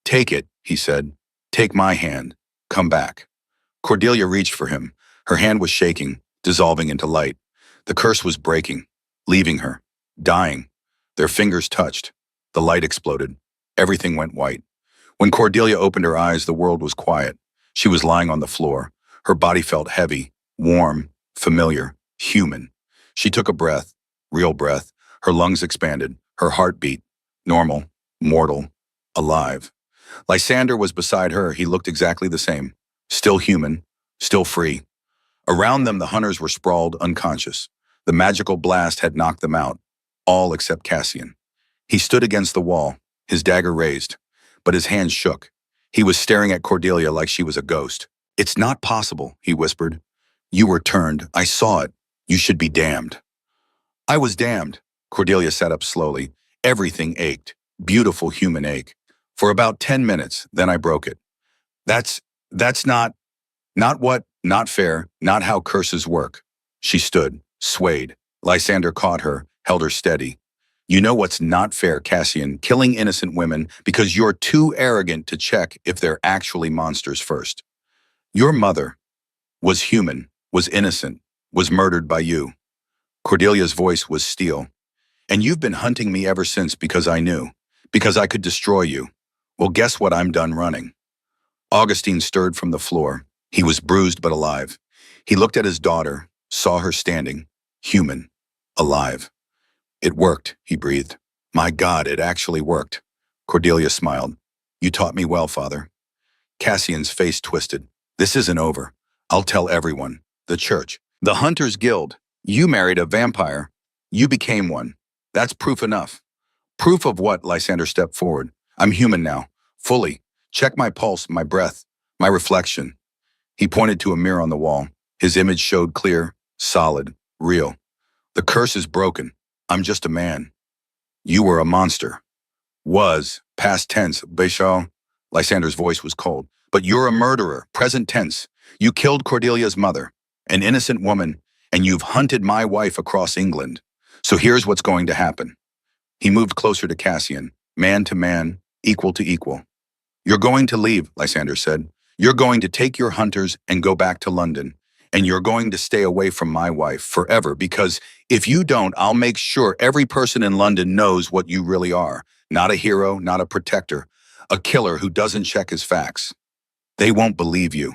Take it, he said. Take my hand. Come back. Cordelia reached for him. Her hand was shaking, dissolving into light. The curse was breaking, leaving her, dying. Their fingers touched. The light exploded. Everything went white. When Cordelia opened her eyes, the world was quiet. She was lying on the floor. Her body felt heavy, warm, familiar, human. She took a breath, real breath. Her lungs expanded. Her heart beat. Normal, mortal, alive. Lysander was beside her. He looked exactly the same. Still human, still free. Around them, the hunters were sprawled, unconscious. The magical blast had knocked them out, all except Cassian. He stood against the wall, his dagger raised, but his hands shook. He was staring at Cordelia like she was a ghost. It's not possible, he whispered. You were turned. I saw it. You should be damned. I was damned. Cordelia sat up slowly. Everything ached. Beautiful human ache. For about 10 minutes, then I broke it. That's not what, not fair, not how curses work. She stood, swayed. Lysander caught her, held her steady. You know what's not fair, Cassian, killing innocent women because you're too arrogant to check if they're actually monsters first. Your mother was human, was innocent, was murdered by you. Cordelia's voice was steel. And you've been hunting me ever since because I knew, because I could destroy you. Well, guess what? I'm done running. Augustine stirred from the floor. He was bruised but alive. He looked at his daughter, saw her standing, human, alive. It worked, he breathed. My God, it actually worked. Cordelia smiled. You taught me well, Father. Cassian's face twisted. This isn't over. I'll tell everyone. The church. The Hunters Guild. You married a vampire. You became one. That's proof enough. Proof of what? Lysander stepped forward. I'm human now. Fully. Check my pulse, my breath, my reflection. He pointed to a mirror on the wall. His image showed clear, solid, real. The curse is broken. I'm just a man. You were a monster. Was, past tense, Béchal. Lysander's voice was cold. But you're a murderer, present tense. You killed Cordelia's mother, an innocent woman, and you've hunted my wife across England. So here's what's going to happen. He moved closer to Cassian, man to man, equal to equal. You're going to leave, Lysander said. You're going to take your hunters and go back to London, and you're going to stay away from my wife forever because if you don't, I'll make sure every person in London knows what you really are. Not a hero, not a protector, a killer who doesn't check his facts. They won't believe you.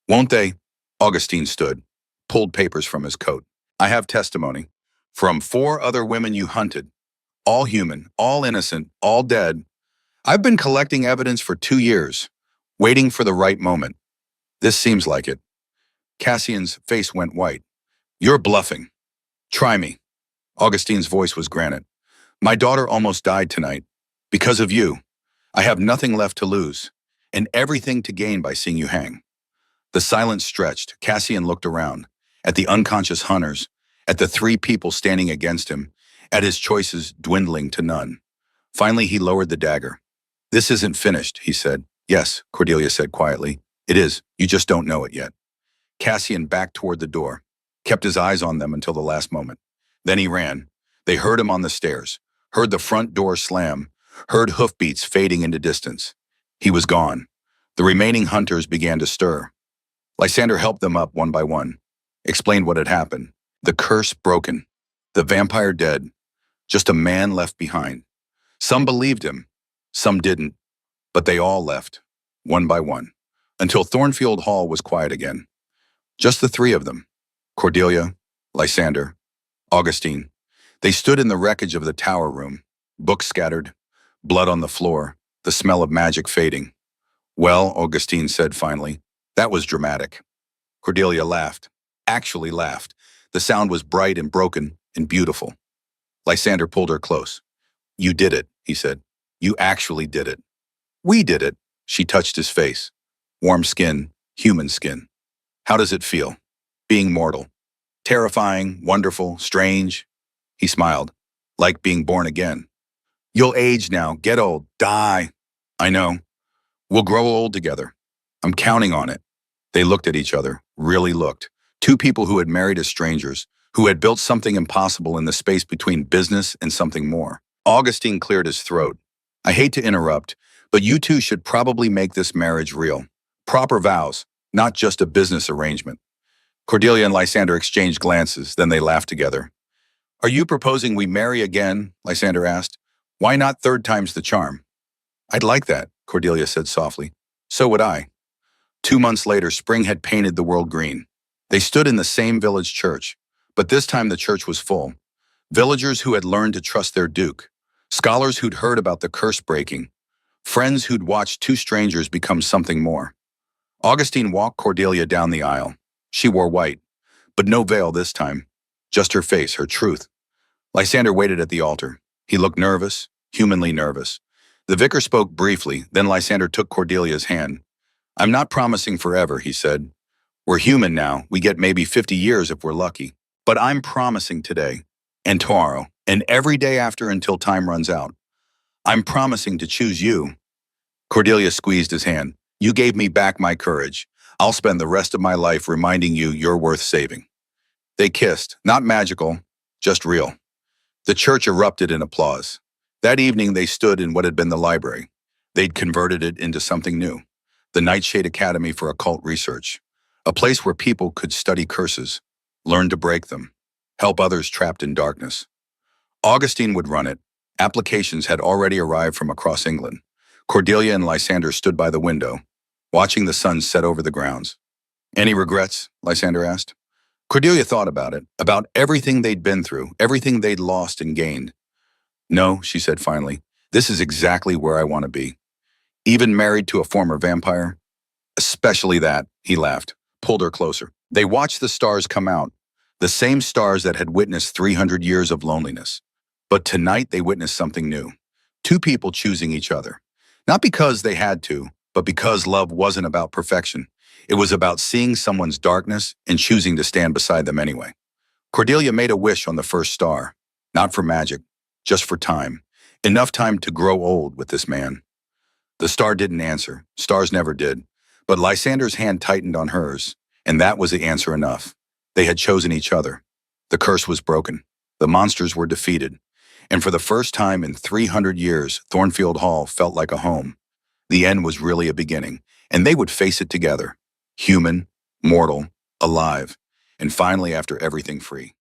Won't they? Augustine stood, pulled papers from his coat. I have testimony from 4 other women you hunted, all human, all innocent, all dead. I've been collecting evidence for 2 years, waiting for the right moment. This seems like it. Cassian's face went white. You're bluffing. Try me. Augustine's voice was granite. My daughter almost died tonight. Because of you. I have nothing left to lose, and everything to gain by seeing you hang. The silence stretched. Cassian looked around, at the unconscious hunters, at the 3 people standing against him, at his choices dwindling to none. Finally, he lowered the dagger. This isn't finished, he said. Yes, Cordelia said quietly. It is. You just don't know it yet. Cassian backed toward the door, kept his eyes on them until the last moment. Then he ran. They heard him on the stairs, heard the front door slam, heard hoofbeats fading into distance. He was gone. The remaining hunters began to stir. Lysander helped them up one by one, explained what had happened. The curse broken, the vampire dead, just a man left behind. Some believed him, some didn't, but they all left, one by one, until Thornfield Hall was quiet again. Just the 3 of them, Cordelia, Lysander, Augustine. They stood in the wreckage of the tower room, books scattered, blood on the floor, the smell of magic fading. Well, Augustine said finally, that was dramatic. Cordelia laughed, actually laughed. The sound was bright and broken and beautiful. Lysander pulled her close. You did it, he said. You actually did it. We did it. She touched his face. Warm skin, human skin. How does it feel? Being mortal. Terrifying, wonderful, strange. He smiled. Like being born again. You'll age now, get old, die. I know. We'll grow old together. I'm counting on it. They looked at each other, really looked. 2 people who had married as strangers, who had built something impossible in the space between business and something more. Augustine cleared his throat. I hate to interrupt, but you 2 should probably make this marriage real. Proper vows, not just a business arrangement. Cordelia and Lysander exchanged glances, then they laughed together. Are you proposing we marry again? Lysander asked. Why not 3rd time's the charm? I'd like that, Cordelia said softly. So would I. 2 months later, spring had painted the world green. They stood in the same village church, but this time the church was full. Villagers who had learned to trust their duke, scholars who'd heard about the curse breaking, friends who'd watched 2 strangers become something more. Augustine walked Cordelia down the aisle. She wore white, but no veil this time, just her face, her truth. Lysander waited at the altar. He looked nervous, humanly nervous. The vicar spoke briefly, then Lysander took Cordelia's hand. I'm not promising forever, he said. We're human now. We get maybe 50 years if we're lucky. But I'm promising today, and tomorrow, and every day after until time runs out. I'm promising to choose you. Cordelia squeezed his hand. You gave me back my courage. I'll spend the rest of my life reminding you you're worth saving. They kissed, not magical, just real. The church erupted in applause. That evening they stood in what had been the library. They'd converted it into something new. The Nightshade Academy for Occult Research. A place where people could study curses, learn to break them, help others trapped in darkness. Augustine would run it. Applications had already arrived from across England. Cordelia and Lysander stood by the window, watching the sun set over the grounds. Any regrets? Lysander asked. Cordelia thought about it, about everything they'd been through, everything they'd lost and gained. No, she said finally, this is exactly where I want to be. Even married to a former vampire? Especially that, he laughed, pulled her closer. They watched the stars come out, the same stars that had witnessed 300 years of loneliness. But tonight they witnessed something new. 2 people choosing each other. Not because they had to, but because love wasn't about perfection. It was about seeing someone's darkness and choosing to stand beside them anyway. Cordelia made a wish on the first star, not for magic, just for time. Enough time to grow old with this man. The star didn't answer. Stars never did. But Lysander's hand tightened on hers, and that was the answer enough. They had chosen each other. The curse was broken. The monsters were defeated. And for the first time in 300 years, Thornfield Hall felt like a home. The end was really a beginning, and they would face it together. Human, mortal, alive, and finally, after everything, free.